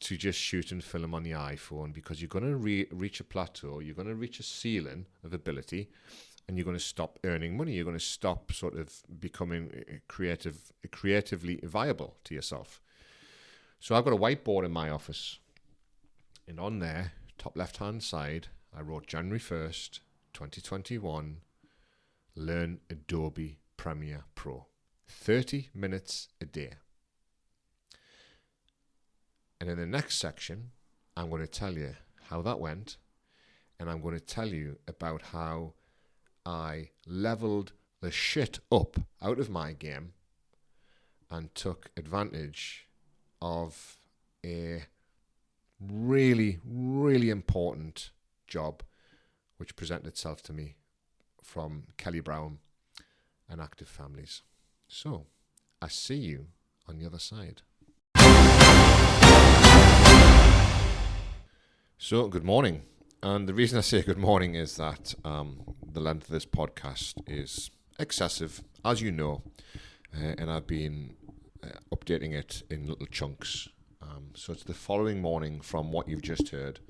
to just shoot and film on the iPhone, because you're going to reach a plateau, you're going to reach a ceiling of ability, and you're going to stop earning money. You're going to stop sort of becoming creatively viable to yourself. So I've got a whiteboard in my office, and on there, top left-hand side, I wrote January 1st, 2021, learn Adobe Premiere Pro. 30 minutes a day. And in the next section, I'm going to tell you how that went, and I'm going to tell you about how I leveled the shit up out of my game and took advantage of a really, really important job which presented itself to me from Kelly Brown and Active Families. So, I see you on the other side. So, good morning. And the reason I say good morning is that the length of this podcast is excessive, as you know, and I've been updating it in little chunks. So it's the following morning from what you've just heard.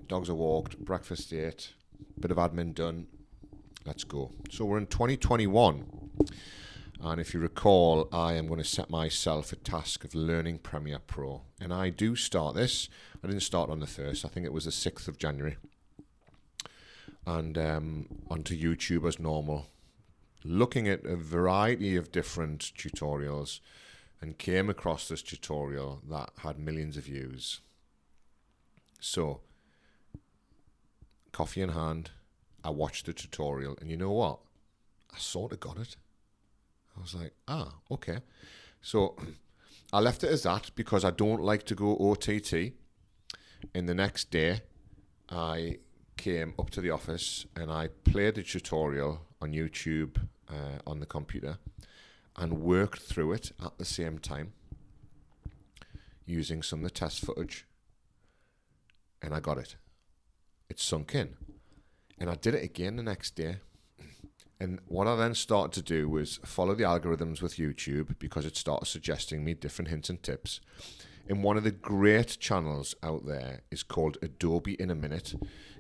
Dogs are walked, breakfast ate, bit of admin done. Let's go. So we're in 2021. And if you recall, I am going to set myself a task of learning Premiere Pro. And I do start this. I didn't start on the 1st. I think it was the 6th of January. And onto YouTube as normal. Looking at a variety of different tutorials. And came across this tutorial that had millions of views. So, coffee in hand, I watched the tutorial. And you know what? I sort of got it. I was like, okay. So I left it as that because I don't like to go OTT. And the next day, I came up to the office and I played the tutorial on YouTube on the computer and worked through it at the same time using some of the test footage. And I got it. It sunk in. And I did it again the next day. And what I then started to do was follow the algorithms with YouTube because it started suggesting me different hints and tips. And one of the great channels out there is called Adobe in a Minute.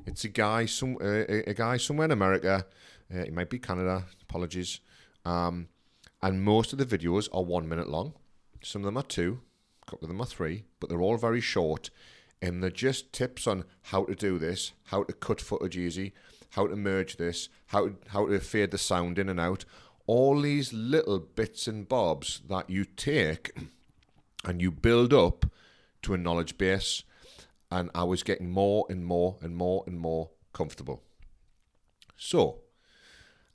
It's a guy somewhere in America. It might be Canada. Apologies. And most of the videos are 1 minute long. Some of them are 2. A couple of them are 3. But they're all very short. And they're just tips on how to do this, how to cut footage easy, how to merge this, how to fade the sound in and out. All these little bits and bobs that you take and you build up to a knowledge base. And I was getting more and more and more and more comfortable. So,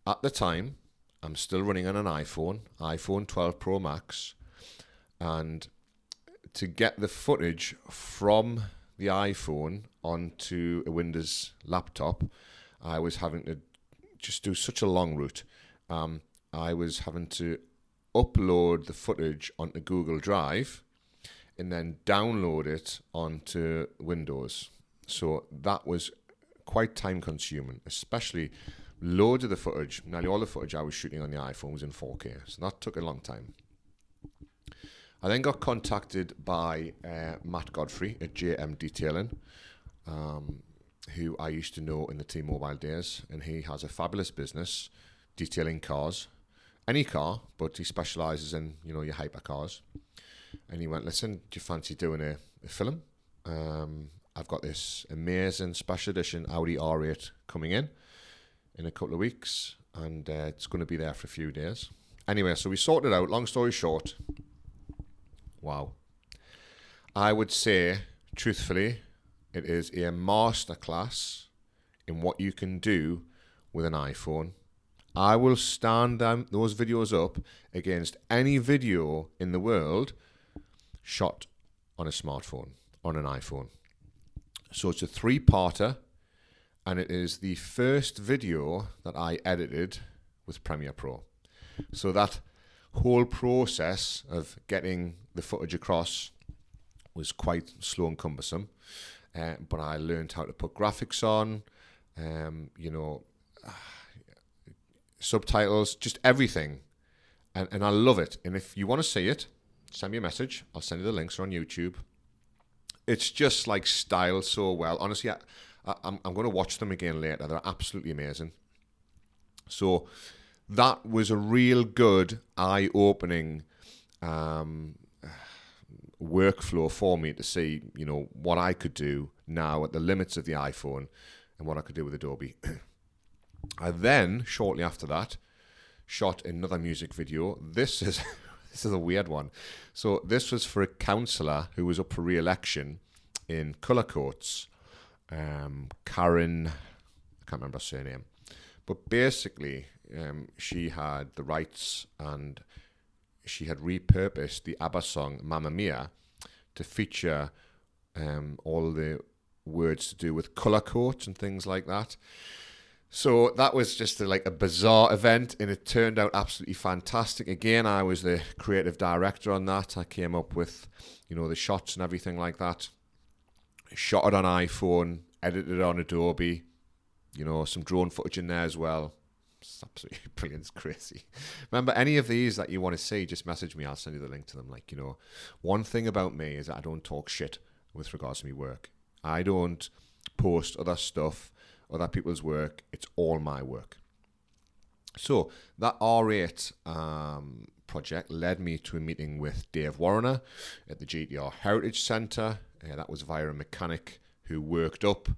at the time, I'm still running on an iPhone 12 Pro Max. And to get the footage from the iPhone onto a Windows laptop, I was having to just do such a long route. I was having to upload the footage onto Google Drive and then download it onto Windows. So that was quite time consuming, especially loads of the footage. Nearly all the footage I was shooting on the iPhone was in 4K. So that took a long time. I then got contacted by Matt Godfrey at JM Detailing, who I used to know in the T-Mobile days, and he has a fabulous business detailing cars, any car, but he specialises in, your hypercars. And he went, listen, do you fancy doing a film? I've got this amazing special edition Audi R8 coming in a couple of weeks, and it's going to be there for a few days. Anyway, so we sorted it out. Long story short, wow. I would say, truthfully, it is a masterclass in what you can do with an iPhone. I will stand those videos up against any video in the world shot on a smartphone, on an iPhone. So it's a 3-parter, and it is the first video that I edited with Premiere Pro. So that whole process of getting the footage across was quite slow and cumbersome, but I learned how to put graphics on, subtitles, just everything, and I love it. And if you want to see it, send me a message. I'll send you the links. They're on YouTube. It's just like styled so well. Honestly, I'm going to watch them again later. They're absolutely amazing. So that was a real good eye-opening workflow for me to see, what I could do now at the limits of the iPhone and what I could do with Adobe. I then, shortly after that, shot another music video. This is a weird one. So this was for a councillor who was up for re-election in colour coats. Karen, I can't remember her surname, but basically she had the rights and she had repurposed the ABBA song Mamma Mia to feature all the words to do with colour codes and things like that. So that was just a bizarre event, and it turned out absolutely fantastic. Again, I was the creative director on that. I came up with, the shots and everything like that. Shot it on iPhone, edited it on Adobe, some drone footage in there as well. It's absolutely brilliant. It's crazy. Remember, any of these that you want to see, just message me. I'll send you the link to them. One thing about me is that I don't talk shit with regards to my work. I don't post other stuff, other people's work. It's all my work. So that R8 project led me to a meeting with Dave Warrener at the GTR Heritage Centre. That was via a mechanic who worked up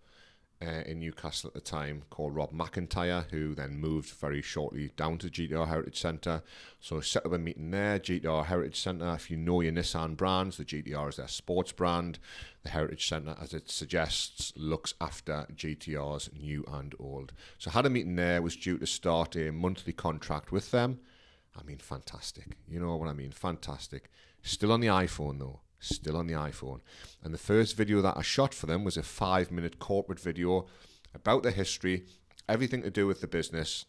in Newcastle at the time called Rob McIntyre, who then moved very shortly down to GTR Heritage Centre. So set up a meeting there, GTR Heritage Centre. If you know your Nissan brands, the GTR is their sports brand. The Heritage Centre, as it suggests, looks after GTRs new and old. So I had a meeting there, was due to start a monthly contract with them. I mean, fantastic. You know what I mean? Fantastic. Still on the iPhone though. Still on the iPhone. And the first video that I shot for them was a 5-minute corporate video about the history, everything to do with the business.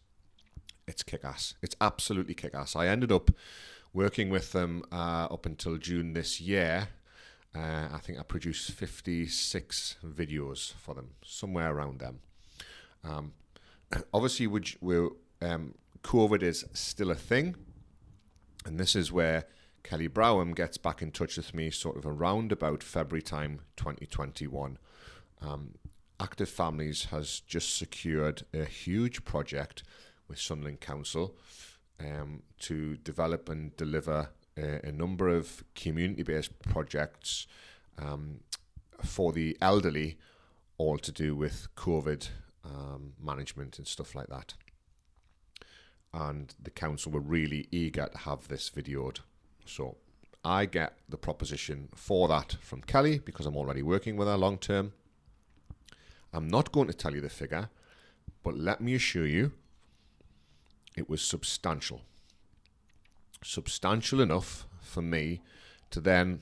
It's kick-ass. It's absolutely kick-ass. I ended up working with them up until June this year. I think I produced 56 videos for them, somewhere around them. Obviously, COVID is still a thing. And this is where Kelly Browham gets back in touch with me sort of around about February time 2021. Active Families has just secured a huge project with Sunderland Council to develop and deliver a number of community-based projects for the elderly, all to do with COVID management and stuff like that. And the council were really eager to have this videoed. So I get the proposition for that from Kelly because I'm already working with her long term. I'm not going to tell you the figure, but let me assure you, it was substantial. Substantial enough for me to then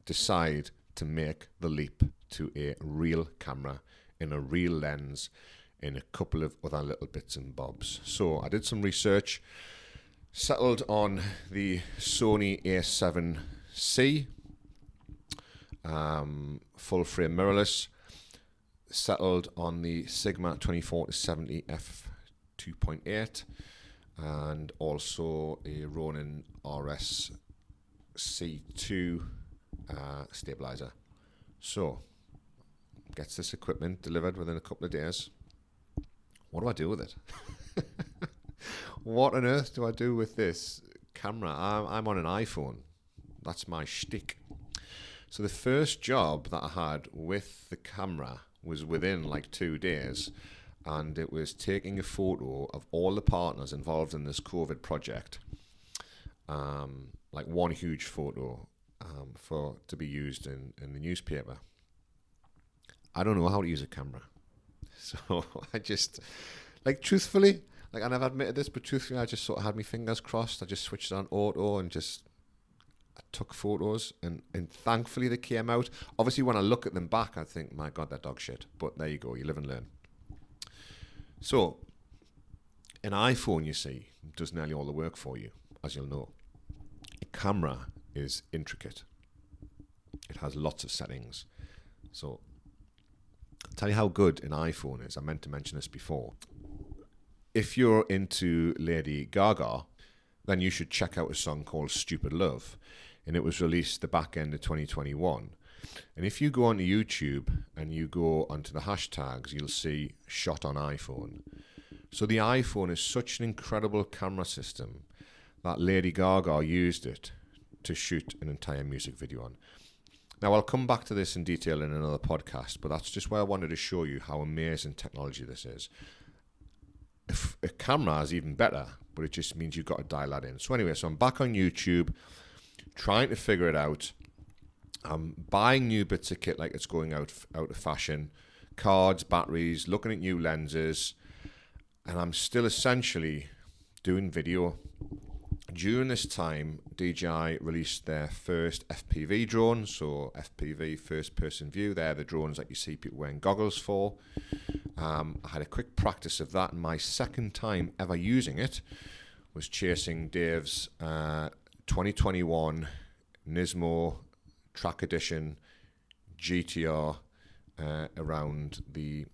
decide to make the leap to a real camera in a real lens in a couple of other little bits and bobs. So I did some research. Settled on the Sony A7C, full frame mirrorless. Settled on the Sigma 24-70 f2.8 and also a Ronin RS C2 stabilizer. So, gets this equipment delivered within a couple of days. What do I do with it? What on earth do I do with this camera? I'm on an iPhone. That's my shtick. So the first job that I had with the camera was within 2 days, and it was taking a photo of all the partners involved in this COVID project. One huge photo to be used in the newspaper. I don't know how to use a camera. So I just, truthfully, I never admitted this, but truthfully, I just sort of had my fingers crossed. I just switched on auto and I took photos, and thankfully they came out. Obviously, when I look at them back, I think, my God, they're dog shit. But there you go, you live and learn. So, an iPhone, you see, does nearly all the work for you, as you'll know. A camera is intricate. It has lots of settings. So, I'll tell you how good an iPhone is. I meant to mention this before. If you're into Lady Gaga, then you should check out a song called Stupid Love. And it was released the back end of 2021. And if you go onto YouTube and you go onto the hashtags, you'll see shot on iPhone. So the iPhone is such an incredible camera system that Lady Gaga used it to shoot an entire music video on. Now, I'll come back to this in detail in another podcast, but that's just where I wanted to show you how amazing technology this is. If a camera is even better, but it just means you've got to dial that in. So anyway, I'm back on YouTube, trying to figure it out. I'm buying new bits of kit like it's going out of fashion, cards, batteries, looking at new lenses, and I'm still essentially doing video. During this time, DJI released their first FPV drone, so FPV, first person view. They're the drones that you see people wearing goggles for. I had a quick practice of that, and my second time ever using it was chasing Dave's 2021 Nismo Track Edition GTR around the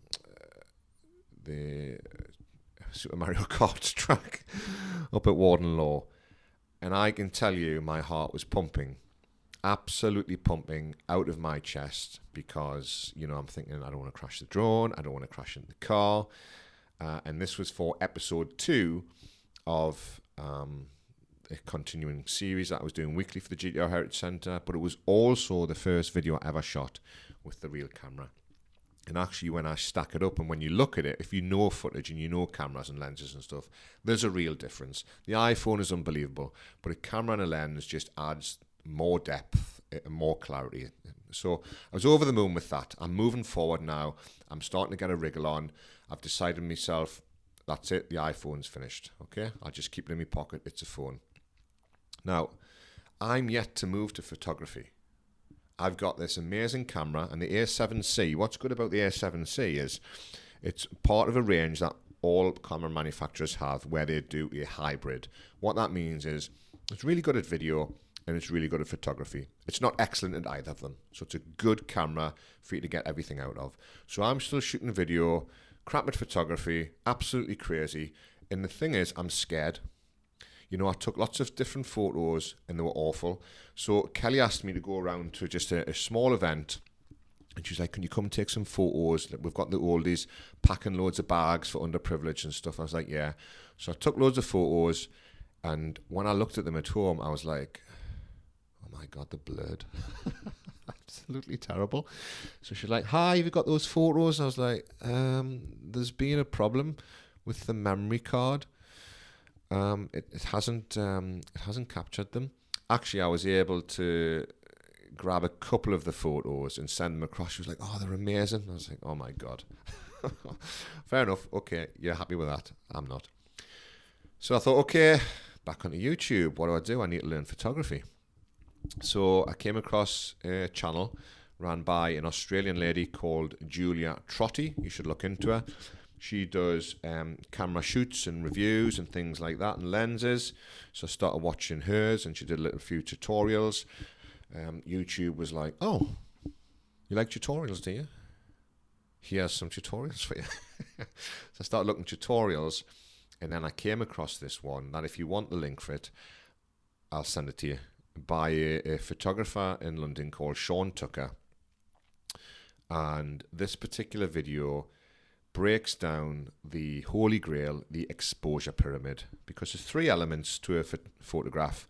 Super Mario Kart track up at Warden Law. And I can tell you my heart was pumping, absolutely pumping out of my chest, because, I'm thinking I don't want to crash the drone, I don't want to crash into the car. And this was for episode 2 of a continuing series that I was doing weekly for the GTR Heritage Centre, but it was also the first video I ever shot with the real camera. And actually, when I stack it up and when you look at it, if you know footage and you know cameras and lenses and stuff, there's a real difference. The iPhone is unbelievable, but a camera and a lens just adds more depth and more clarity. So I was over the moon with that. I'm moving forward now. I'm starting to get a wriggle on. I've decided myself, that's it, the iPhone's finished. Okay, I'll just keep it in my pocket. It's a phone. Now, I'm yet to move to photography. I've got this amazing camera, and the A7C, what's good about the A7C is it's part of a range that all camera manufacturers have where they do a hybrid. What that means is it's really good at video and it's really good at photography. It's not excellent at either of them. So it's a good camera for you to get everything out of. So I'm still shooting video, crap at photography, absolutely crazy. And the thing is, I'm scared. I took lots of different photos and they were awful. So Kelly asked me to go around to just a small event. And she was like, can you come take some photos? We've got the oldies packing loads of bags for underprivileged and stuff. I was like, yeah. So I took loads of photos. And when I looked at them at home, I was like, oh my God, they're blurred. Absolutely terrible. So she's like, hi, have you got those photos? I was like, there's been a problem with the memory card. It hasn't captured them. Actually, I was able to grab a couple of the photos and send them across. She was like, oh, they're amazing. I was like, oh my God. Fair enough. Okay, you're happy with that. I'm not. So I thought, okay, back onto YouTube. What do? I need to learn photography. So I came across a channel ran by an Australian lady called Julia Trotty. You should look into her. She does camera shoots and reviews and things like that and lenses. So I started watching hers and she did a few tutorials. YouTube was like, oh, you like tutorials, do you? Here's some tutorials for you. So I started looking at tutorials, and then I came across this one that if you want the link for it, I'll send it to you, by a photographer in London called Sean Tucker. And this particular video breaks down the holy grail, the exposure pyramid, because there's 3 elements to a photograph.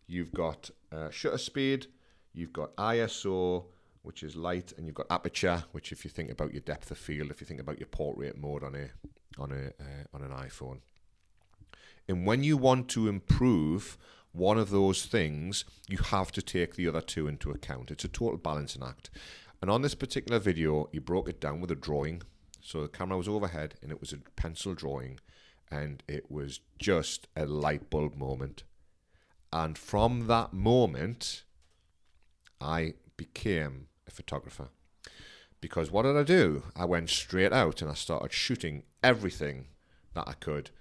You've got shutter speed, you've got ISO, which is light, and you've got aperture, which if you think about your depth of field, if you think about your portrait mode on an iPhone. And when you want to improve one of those things, you have to take the other 2 into account. It's a total balancing act. And on this particular video, he broke it down with a drawing. So the camera was overhead and it was a pencil drawing, and it was just a light bulb moment. And from that moment, I became a photographer. Because what did I do? I went straight out and I started shooting everything that I could.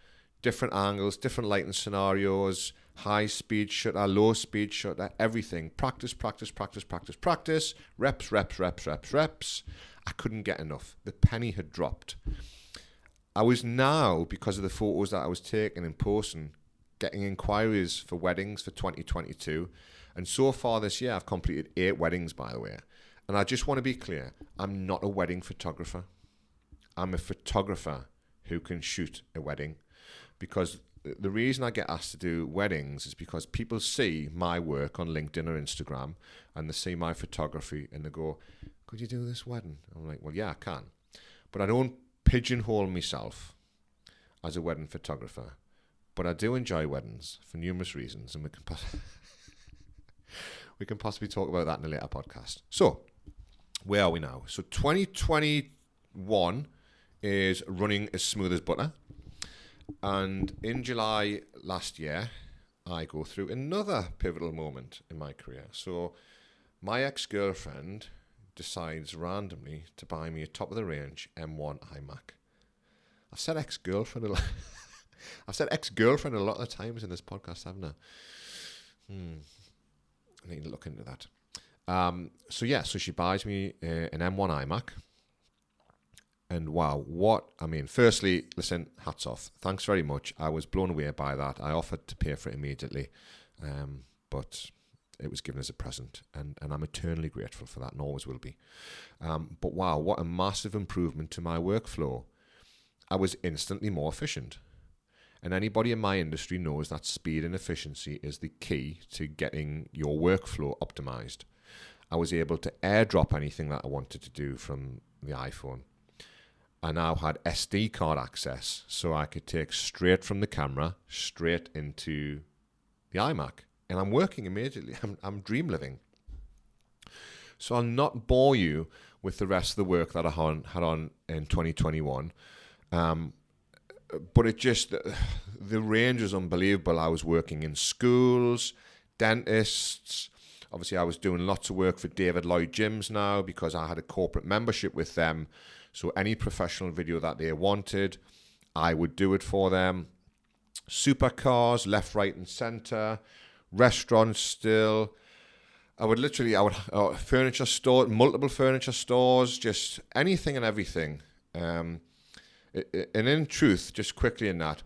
Different angles, different lighting scenarios, high speed shutter, low speed shutter, everything. Practice, practice, practice, practice, practice. Reps, reps, reps, reps, reps. I couldn't get enough. The penny had dropped. I was now, because of the photos that I was taking and posting, getting inquiries for weddings for 2022. And so far this year, I've completed 8 weddings, by the way. And I just want to be clear, I'm not a wedding photographer. I'm a photographer who can shoot a wedding. Because the reason I get asked to do weddings is because people see my work on LinkedIn or Instagram, and they see my photography and they go, could you do this wedding? I'm like, well, yeah, I can. But I don't pigeonhole myself as a wedding photographer. But I do enjoy weddings for numerous reasons, and we can possibly talk about that in a later podcast. So, where are we now? So 2020, one is running as smooth as butter. And in July last year, I go through another pivotal moment in my career. So my ex-girlfriend decides randomly to buy me a top-of-the-range M1 iMac. I've said ex-girlfriend a lot. I've said ex-girlfriend a lot of times in this podcast, haven't I? I need to look into that. So she buys me an M1 iMac. And wow, firstly, listen, hats off. Thanks very much. I was blown away by that. I offered to pay for it immediately, but it was given as a present. And I'm eternally grateful for that and always will be. But wow, what a massive improvement to my workflow. I was instantly more efficient. And anybody in my industry knows that speed and efficiency is the key to getting your workflow optimized. I was able to airdrop anything that I wanted to do from the iPhone. I now had SD card access, so I could take straight from the camera, straight into the iMac. And I'm working immediately. I'm dream living. So I'll not bore you with the rest of the work that I had on in 2021. But it just, the range is unbelievable. I was working in schools, dentists. Obviously, I was doing lots of work for David Lloyd Gyms now because I had a corporate membership with them. So any professional video that they wanted, I would do it for them. Supercars, left, right, and center. Restaurants still. Furniture store, multiple furniture stores, just anything and everything. And in truth, just quickly in that,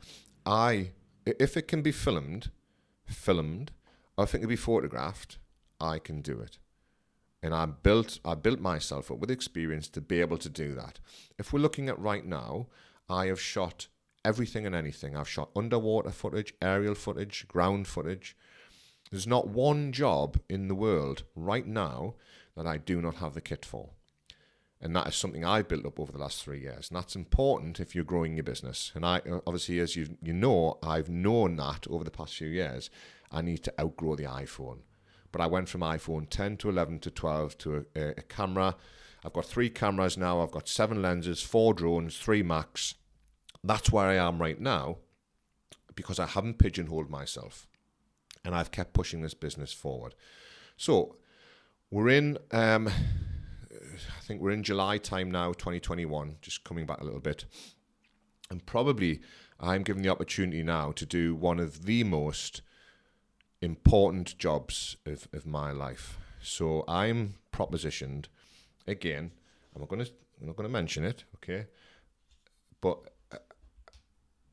if it can be filmed, or if it can be photographed, I can do it. And I built myself up with experience to be able to do that. If we're looking at right now, I have shot everything and anything. I've shot underwater footage, aerial footage, ground footage. There's not one job in the world right now that I do not have the kit for. And that is something I built up over the last 3 years. And that's important if you're growing your business. And I, obviously, as you know, I've known that over the past few years, I need to outgrow the iPhone. But I went from iPhone 10 to 11 to 12 to a camera. I've got 3 cameras now. I've got 7 lenses, 4 drones, 3 Macs. That's where I am right now because I haven't pigeonholed myself. And I've kept pushing this business forward. So we're in, I think we're in July time now, 2021, just coming back a little bit. And probably I'm given the opportunity now to do one of the most important jobs of my life. So I'm propositioned, again, I'm not going to mention it, okay, but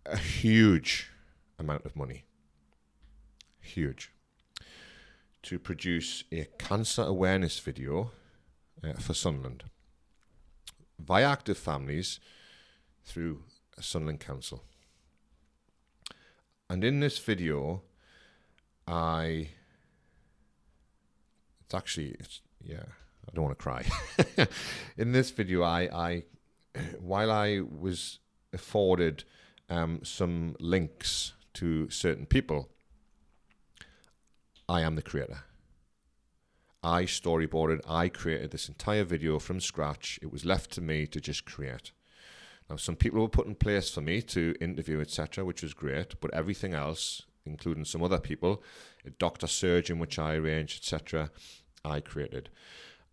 a huge amount of money, huge, to produce a cancer awareness video for Sunderland via active families through Sunderland Council. And in this video, I don't want to cry. In this video, while I was afforded some links to certain people, I am the creator. I storyboarded, I created this entire video from scratch. It was left to me to just create. Now, some people were put in place for me to interview, etc., which was great, but everything else, including some other people, a doctor, surgeon, which I arranged, etc., I created.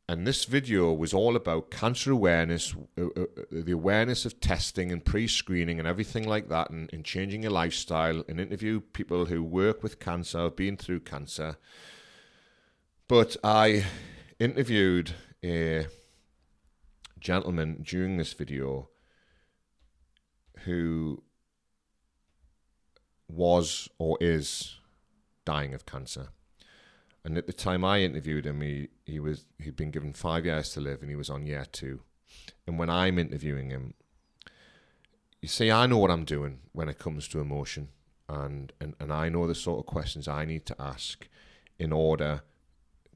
And this video was all about cancer awareness, the awareness of testing and pre-screening and everything like that, and changing your lifestyle, and interview people who work with cancer, have been through cancer. But I interviewed a gentleman during this video who was or is dying of cancer. And at the time I interviewed him, he'd been given 5 years to live and he was on year 2. And when I'm interviewing him, you see, I know what I'm doing when it comes to emotion, and I know the sort of questions I need to ask in order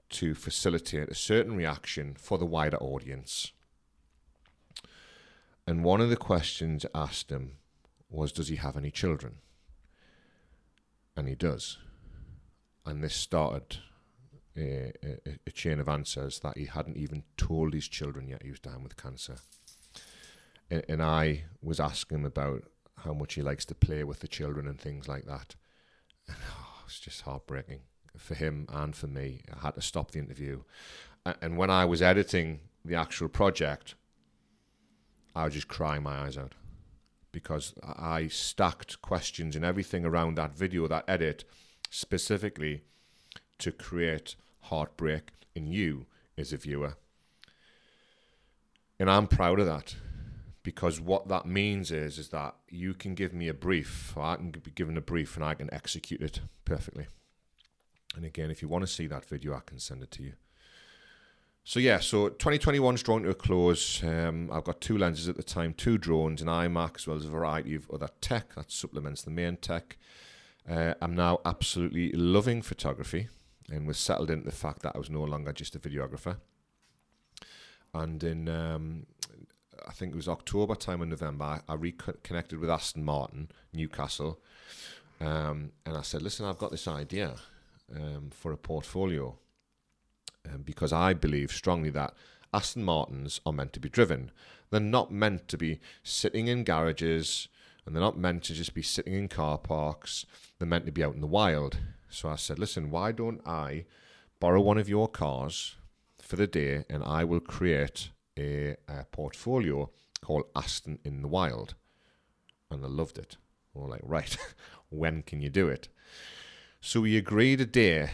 to facilitate a certain reaction for the wider audience. And one of the questions asked him was, does he have any children? And he does. And this started a chain of answers that he hadn't even told his children yet he was dying with cancer. And I was asking him about how much he likes to play with the children and things like that. And it was just heartbreaking for him and for me. I had to stop the interview. And when I was editing the actual project, I was just crying my eyes out, because I stacked questions and everything around that video, that edit, specifically to create heartbreak in you as a viewer. And I'm proud of that, because what that means is that you can give me a brief, or I can be given a brief and I can execute it perfectly. And again, if you want to see that video, I can send it to you. So 2021's drawing to a close. I've got 2 lenses at the time, 2 drones, an iMac, as well as a variety of other tech that supplements the main tech. I'm now absolutely loving photography, and was settled into the fact that I was no longer just a videographer. And in, I think it was October time or November, I reconnected with Aston Martin, Newcastle, and I said, listen, I've got this idea for a portfolio. Because I believe strongly that Aston Martins are meant to be driven. They're not meant to be sitting in garages, and they're not meant to just be sitting in car parks. They're meant to be out in the wild. So I said, listen, why don't I borrow one of your cars for the day, and I will create a portfolio called Aston in the Wild. And they loved it. We were like, right, when can you do it? So we agreed a day,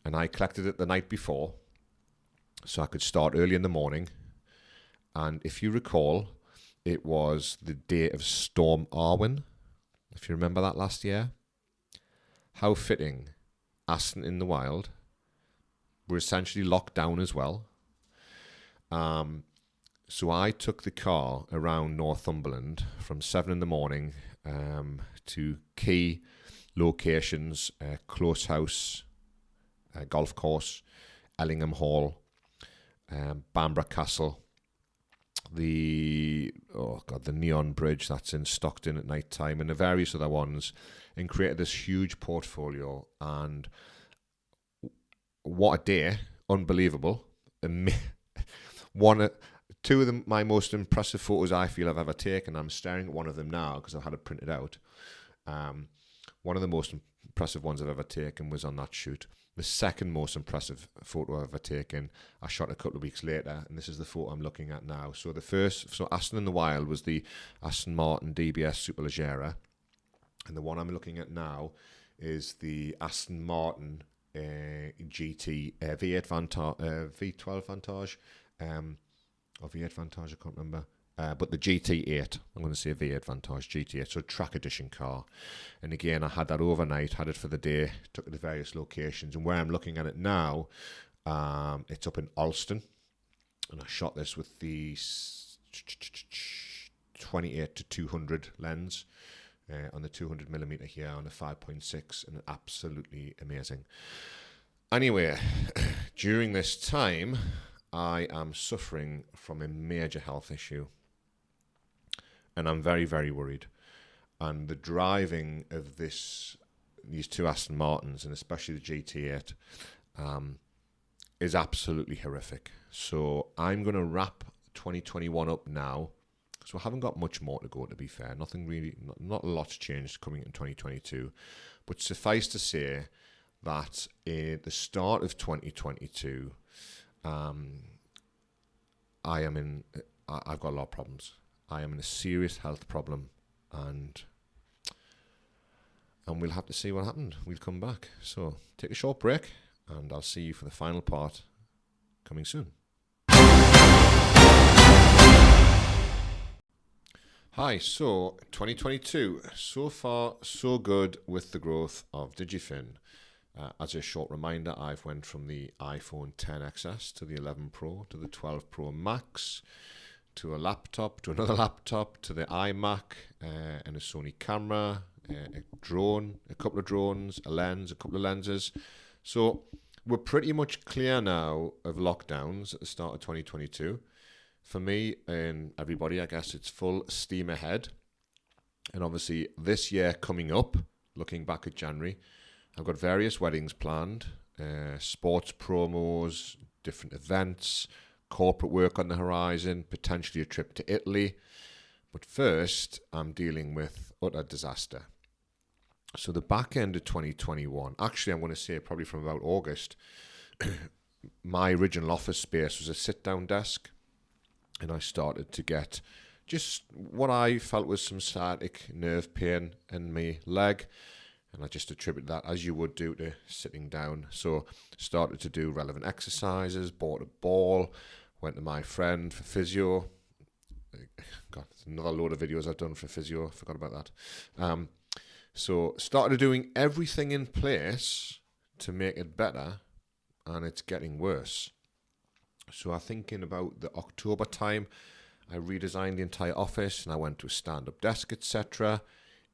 and I collected it the night before, so I could start early in the morning. And if you recall, it was the day of Storm Arwen, if you remember that last year. How fitting. Aston in the Wild were essentially locked down as well. So I took the car around Northumberland from 7 in the morning to key locations, Close House, golf course, Ellingham Hall, Bamborough Castle, the Neon Bridge that's in Stockton at night time, and the various other ones, and created this huge portfolio. And what a day! Unbelievable. Two of my most impressive photos I feel I've ever taken. I'm staring at one of them now because I've had it printed out. One of the most impressive ones I've ever taken was on that shoot. The second most impressive photo I've ever taken, I shot a couple of weeks later, and this is the photo I'm looking at now. So Aston in the Wild was the Aston Martin DBS Superleggera, and the one I'm looking at now is the Aston Martin GT V8 V12 Vantage, or V8 Vantage, I can't remember. But the GT8, I'm going to say a V8 Vantage GT8, so track edition car. And again, I had that overnight, had it for the day, took it to various locations. And where I'm looking at it now, it's up in Alston. And I shot this with the 28 to 200 lens on the 200mm here on the 5.6, and absolutely amazing. Anyway, during this time, I am suffering from a major health issue. And I'm very, very worried. And the driving of these 2 Aston Martins, and especially the GT8, is absolutely horrific. So I'm going to wrap 2021 up now. So I haven't got much more to go, to be fair. Nothing really, not a lot's changed coming in 2022. But suffice to say that at the start of 2022, I've got a lot of problems. I am in a serious health problem, and we'll have to see what happened. We'll come back. So take a short break, and I'll see you for the final part coming soon. Hi, so 2022, so far so good with the growth of Digifin. As a short reminder, I've went from the iPhone XS to the 11 Pro to the 12 Pro Max, to a laptop, to another laptop, to the iMac, and a Sony camera, a drone, a couple of drones, a lens, a couple of lenses. So we're pretty much clear now of lockdowns at the start of 2022. For me and everybody, I guess it's full steam ahead. And obviously this year coming up, looking back at January, I've got various weddings planned, sports promos, different events, corporate work on the horizon, potentially a trip to Italy. But first, I'm dealing with utter disaster. So the back end of 2021, actually I'm going to say probably from about August, my original office space was a sit-down desk, and I started to get just what I felt was some sciatic nerve pain in my leg, and I just attributed that, as you would do, to sitting down. So started to do relevant exercises, bought a ball, went to my friend for physio. God, there's another load of videos I've done for physio, I forgot about that. So started doing everything in place to make it better, and it's getting worse. So I think in about the October time, I redesigned the entire office and I went to a stand-up desk, etc.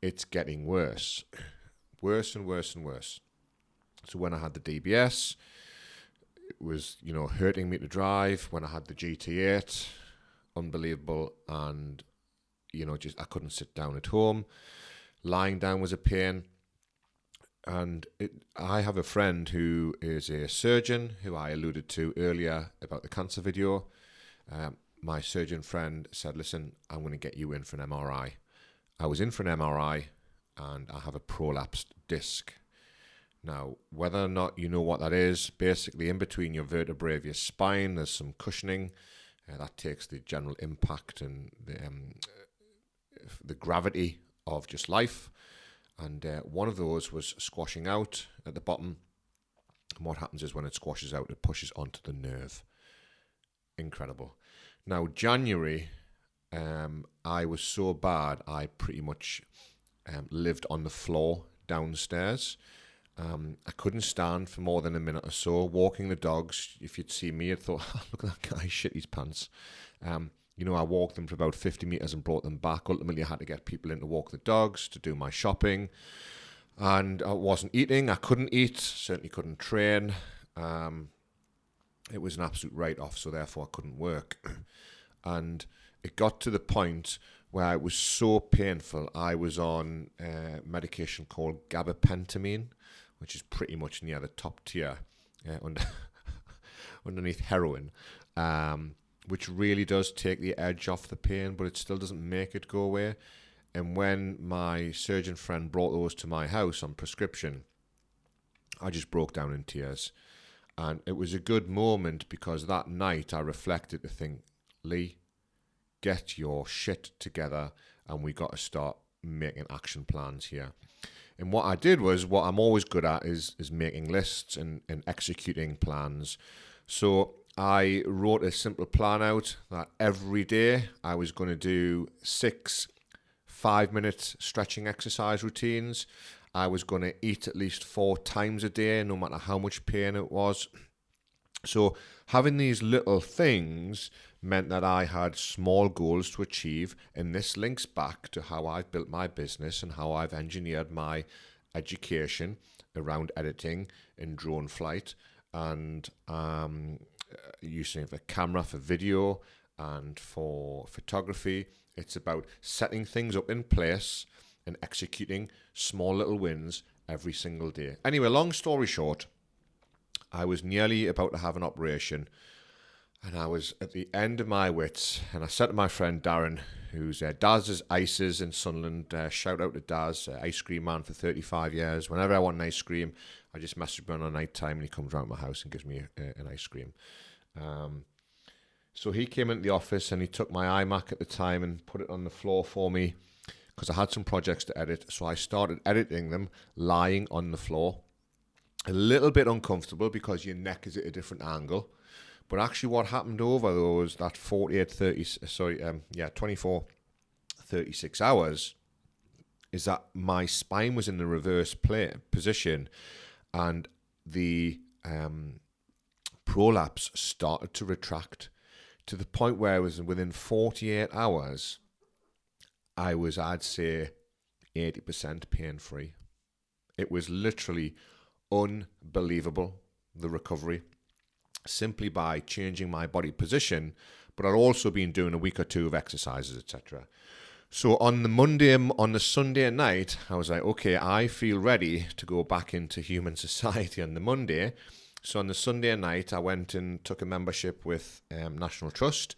It's getting worse. Worse and worse and worse. So when I had the DBS, it was, hurting me to drive. When I had the GT8, unbelievable. And, I couldn't sit down at home. Lying down was a pain. And I have a friend who is a surgeon, who I alluded to earlier about the cancer video. My surgeon friend said, listen, I'm going to get you in for an MRI. I was in for an MRI, and I have a prolapsed disc. Now, whether or not you know what that is, basically in between your vertebrae of your spine, there's some cushioning. That takes the general impact and the gravity of just life. And one of those was squashing out at the bottom. And what happens is when it squashes out, it pushes onto the nerve. Incredible. Now, January, I was so bad, I pretty much lived on the floor downstairs. I couldn't stand for more than a minute or so. Walking the dogs, if you'd seen me, you'd thought, oh, look at that guy, shit his pants. I walked them for about 50 meters and brought them back. Ultimately, I had to get people in to walk the dogs, to do my shopping. And I wasn't eating. I couldn't eat. Certainly couldn't train. It was an absolute write-off, so therefore I couldn't work. And it got to the point where it was so painful. I was on medication called gabapentin, which is pretty much near the top tier underneath heroin. Which really does take the edge off the pain, but it still doesn't make it go away. And when my surgeon friend brought those to my house on prescription, I just broke down in tears. And it was a good moment because that night I reflected to think, Lee, get your shit together and we got to start making action plans here. And what I did was, what I'm always good at is making lists and executing plans. So I wrote a simple plan out that every day I was going to do 6 5-minute stretching exercise routines. I was going to eat at least 4 times a day, no matter how much pain it was. So having these little things meant that I had small goals to achieve, and this links back to how I've built my business and how I've engineered my education around editing and drone flight and using the camera for video and for photography. It's about setting things up in place and executing small little wins every single day. Anyway, long story short, I was nearly about to have an operation and I was at the end of my wits, and I said to my friend Darren, who's Daz's Ices in Sunderland, shout out to Daz, ice cream man for 35 years. Whenever I want an ice cream, I just message him on a night time and he comes around my house and gives me an ice cream. So he came into the office and he took my iMac at the time and put it on the floor for me because I had some projects to edit. So I started editing them lying on the floor. A little bit uncomfortable because your neck is at a different angle. But actually what happened over those, that 24, 36 hours is that my spine was in the reverse position and the prolapse started to retract to the point where I was within 48 hours, I was, I'd say, 80% pain-free. It was literally unbelievable, the recovery, simply by changing my body position, but I'd also been doing a week or 2 of exercises, etc. So on the Sunday night, I was like, okay, I feel ready to go back into human society on the Monday. So on the Sunday night, I went and took a membership with National Trust.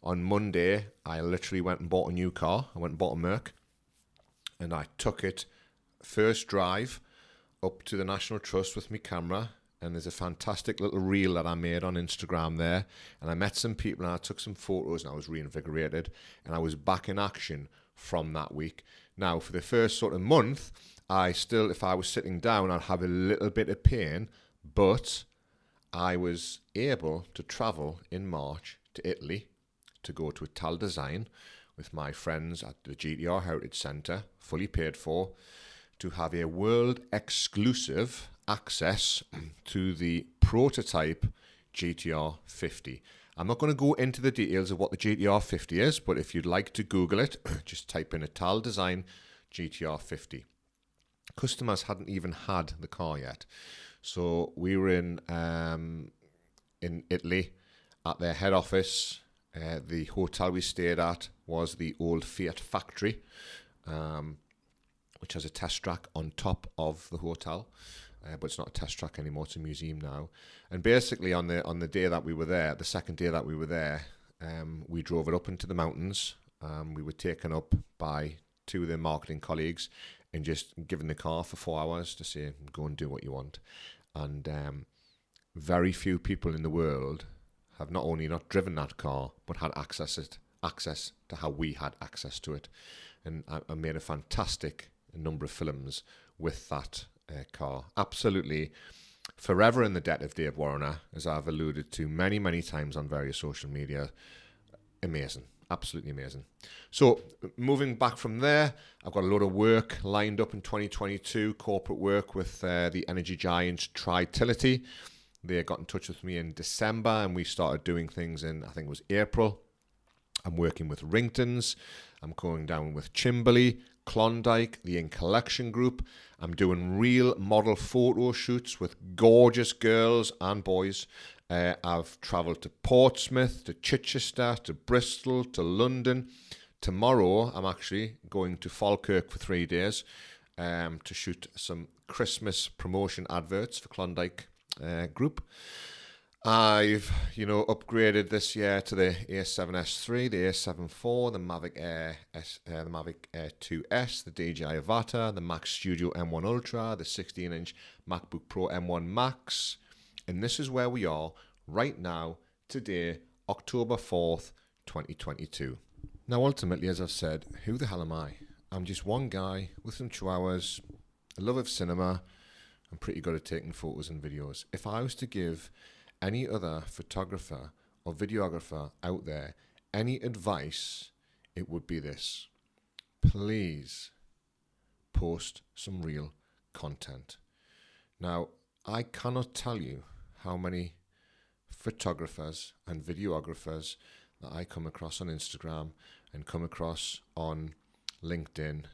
On Monday, I literally went and bought a new car. I went and bought a Merc, and I took it first drive up to the National Trust with my camera. And there's a fantastic little reel that I made on Instagram there. And I met some people and I took some photos and I was reinvigorated. And I was back in action from that week. Now, for the first sort of month, I still, if I was sitting down, I'd have a little bit of pain. But I was able to travel in March to Italy to go to a Tal Design with my friends at the GTR Heritage Centre, fully paid for, to have a world exclusive access to the prototype GTR 50. I'm not going to go into the details of what the GTR 50 is, but if you'd like to Google it, just type in a Tal Design GTR 50. Customers hadn't even had the car yet. So we were in Italy at their head office. The hotel we stayed at was the old Fiat factory, which has a test track on top of the hotel. But it's not a test track anymore, it's a museum now. And basically on the day that we were there, the second day that we were there, we drove it up into the mountains. We were taken up by two of their marketing colleagues and just given the car for 4 hours to say, go and do what you want. And very few people in the world have not only not driven that car, but had access to how we had access to it. And I made a fantastic number of films with that car. Absolutely forever in the debt of Dave Warrener, as I've alluded to many, many times on various social media. Amazing. Absolutely amazing. So moving back from there, I've got a lot of work lined up in 2022, corporate work with the energy giant Tritility. They got in touch with me in December and we started doing things in, I think it was April. I'm working with Ringtons. I'm going down with Chimberley, Klondike, the In Collection Group. I'm doing real model photo shoots with gorgeous girls and boys. I've travelled to Portsmouth, to Chichester, to Bristol, to London. Tomorrow, I'm actually going to Falkirk for 3 days to shoot some Christmas promotion adverts for Klondike Group. I've, upgraded this year to the A7S3, the A7 IV, the Mavic Air, the Mavic Air 2S, the DJI Avata, the Mac Studio M1 Ultra, the 16-inch MacBook Pro M1 Max. And this is where we are right now, today, October 4th, 2022. Now, ultimately, as I've said, who the hell am I? I'm just one guy with some chihuahuas, a love of cinema. I'm pretty good at taking photos and videos. If I was to give any other photographer or videographer out there any advice, it would be this. Please post some real content. Now, I cannot tell you how many photographers and videographers that I come across on Instagram and come across on LinkedIn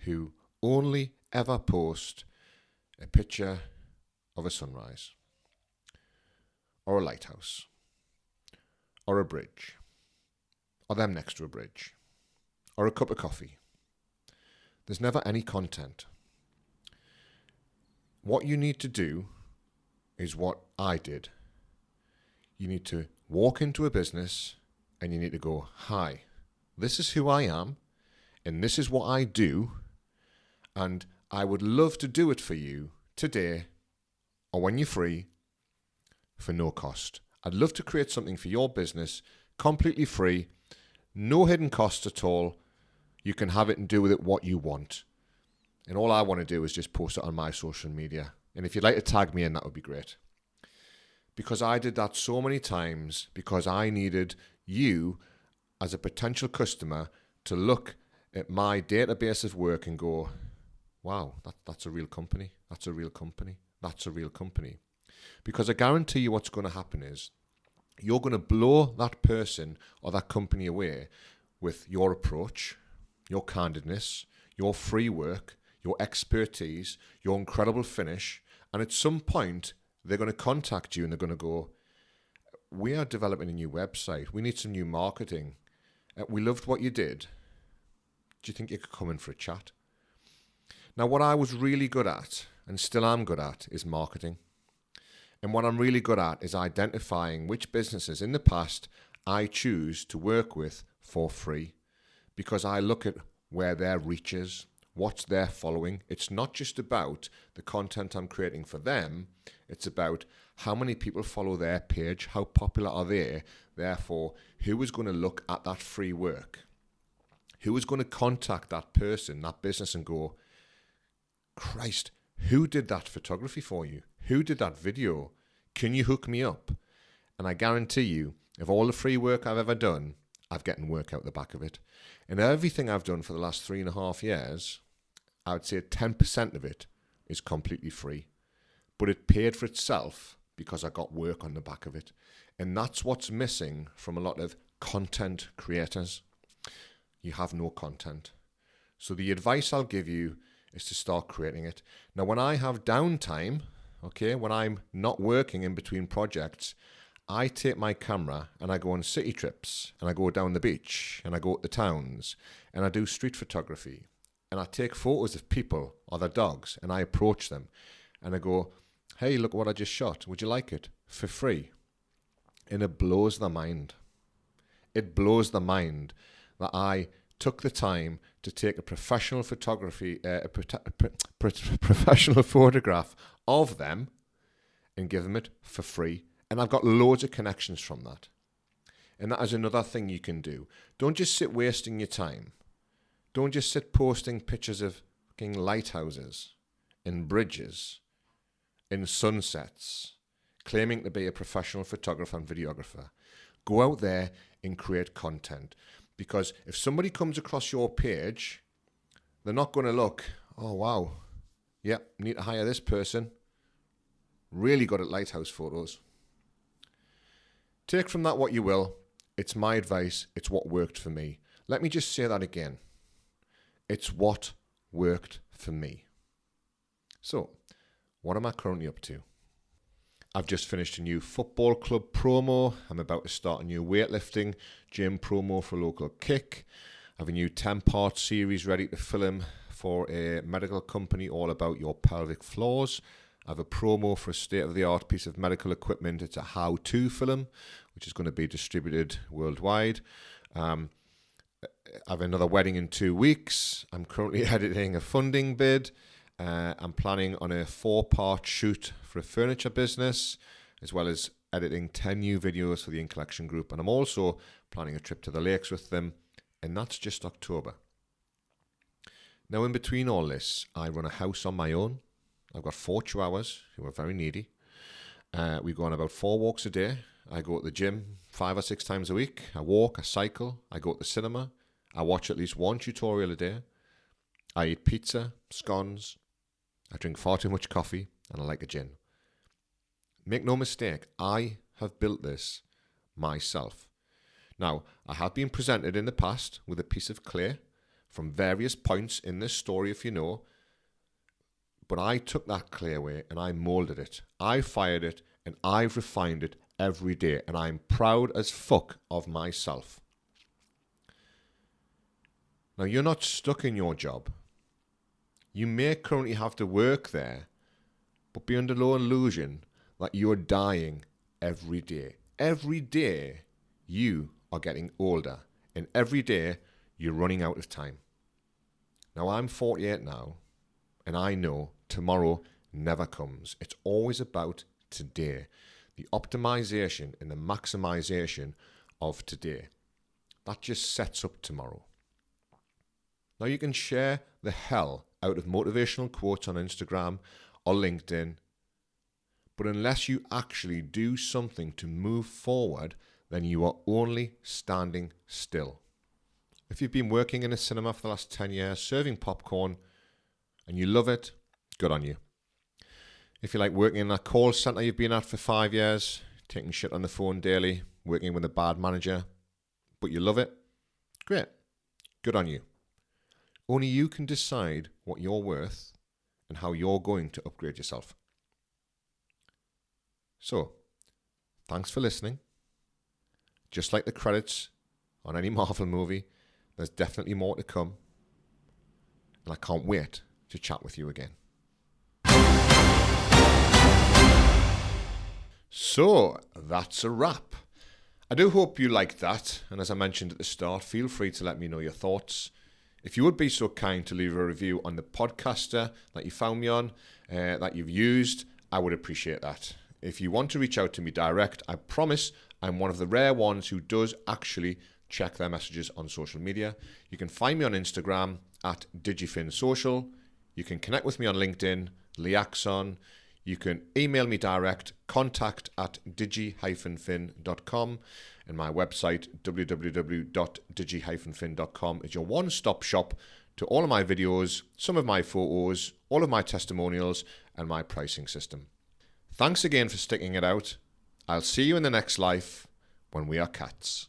who only ever post a picture of a sunrise or a lighthouse or a bridge or them next to a bridge or a cup of coffee. There's never any content. What you need to do is what I did. You need to walk into a business and you need to go, hi, this is who I am and this is what I do, and I would love to do it for you today or when you're free for no cost. I'd love to create something for your business completely free, no hidden costs at all. You can have it and do with it what you want. And all I want to do is just post it on my social media. And if you'd like to tag me in, that would be great. Because I did that so many times because I needed you as a potential customer to look at my database of work and go, wow, that's a real company. That's a real company. That's a real company. Because I guarantee you what's going to happen is you're going to blow that person or that company away with your approach, your candidness, your free work, your expertise, your incredible finish. And at some point, they're going to contact you and they're going to go, we are developing a new website. We need some new marketing. We loved what you did. Do you think you could come in for a chat? Now, what I was really good at, and still am good at, is marketing. And what I'm really good at is identifying which businesses in the past I choose to work with for free, because I look at where their reach is, what's their following. It's not just about the content I'm creating for them. It's about how many people follow their page, how popular are they, therefore, who is going to look at that free work? Who is going to contact that person, that business, and go, Christ, who did that photography for you? Who did that video? Can you hook me up? And I guarantee you, of all the free work I've ever done, I've gotten work out the back of it. And everything I've done for the last 3.5 years, I would say 10% of it is completely free. But it paid for itself because I got work on the back of it. And that's what's missing from a lot of content creators. You have no content. So the advice I'll give you is to start creating it. Now, when I have downtime, okay, when I'm not working in between projects, I take my camera and I go on city trips, and I go down the beach, and I go to the towns, and I do street photography, and I take photos of people or their dogs, and I approach them, and I go, hey, look what I just shot. Would you like it? For free. And it blows their mind. It blows their mind that I took the time to take a professional professional photograph of them and give them it for free. And I've got loads of connections from that. And that is another thing you can do. Don't just sit wasting your time. Don't just sit posting pictures of fucking lighthouses and bridges and sunsets, claiming to be a professional photographer and videographer. Go out there and create content. Because if somebody comes across your page, they're not going to look, oh, wow, yeah, need to hire this person. Really good at lighthouse photos. Take from that what you will. It's my advice. It's what worked for me. Let me just say that again. It's what worked for me. So, what am I currently up to? I've just finished a new football club promo. I'm about to start a new weightlifting gym promo for a local kick. I have a new 10-part series ready to film for a medical company all about your pelvic floors. I have a promo for a state-of-the-art piece of medical equipment. It's a how-to film, which is going to be distributed worldwide. I have another wedding in 2 weeks. I'm currently editing a funding bid. I'm planning on a 4-part shoot for a furniture business, as well as editing 10 new videos for the In Collection group. And I'm also planning a trip to the lakes with them, and that's just October. Now, in between all this, I run a house on my own. I've got 4 chihuahuas who are very needy. We go on about 4 walks a day. I go to the gym 5 or 6 times a week. I walk, I cycle, I go to the cinema. I watch at least 1 tutorial a day. I eat pizza, scones. I drink far too much coffee, and I like a gin. Make no mistake, I have built this myself. Now, I have been presented in the past with a piece of clay from various points in this story, if you know. But I took that clay away and I molded it. I fired it and I've refined it every day. And I'm proud as fuck of myself. Now, you're not stuck in your job. You may currently have to work there, but be under no illusion that you're dying every day. Every day you are getting older. And every day you're running out of time. Now, I'm 48 now. And I know tomorrow never comes. It's always about today. The optimization and the maximization of today. That just sets up tomorrow. Now, you can share the hell out of motivational quotes on Instagram or LinkedIn. But unless you actually do something to move forward, then you are only standing still. If you've been working in a cinema for the last 10 years, serving popcorn, and you love it, good on you. If you like working in a call centre you've been at for 5 years, taking shit on the phone daily, working with a bad manager, but you love it, great, good on you. Only you can decide what you're worth and how you're going to upgrade yourself. So, thanks for listening. Just like the credits on any Marvel movie, there's definitely more to come. And I can't wait to chat with you again. So that's a wrap. I do hope you liked that, and as I mentioned at the start, feel free to let me know your thoughts. If you would be so kind to leave a review on the podcaster that you found me on, that you've used, I would appreciate that. If you want to reach out to me direct, I promise I'm one of the rare ones who does actually check their messages on social media. You can find me on Instagram at Digifin Social. You can connect with me on LinkedIn, Liaxon. You can email me direct, contact@digi-fin.com, and my website, www.digi-fin.com, is your one-stop shop to all of my videos, some of my photos, all of my testimonials, and my pricing system. Thanks again for sticking it out. I'll see you in the next life when we are cats.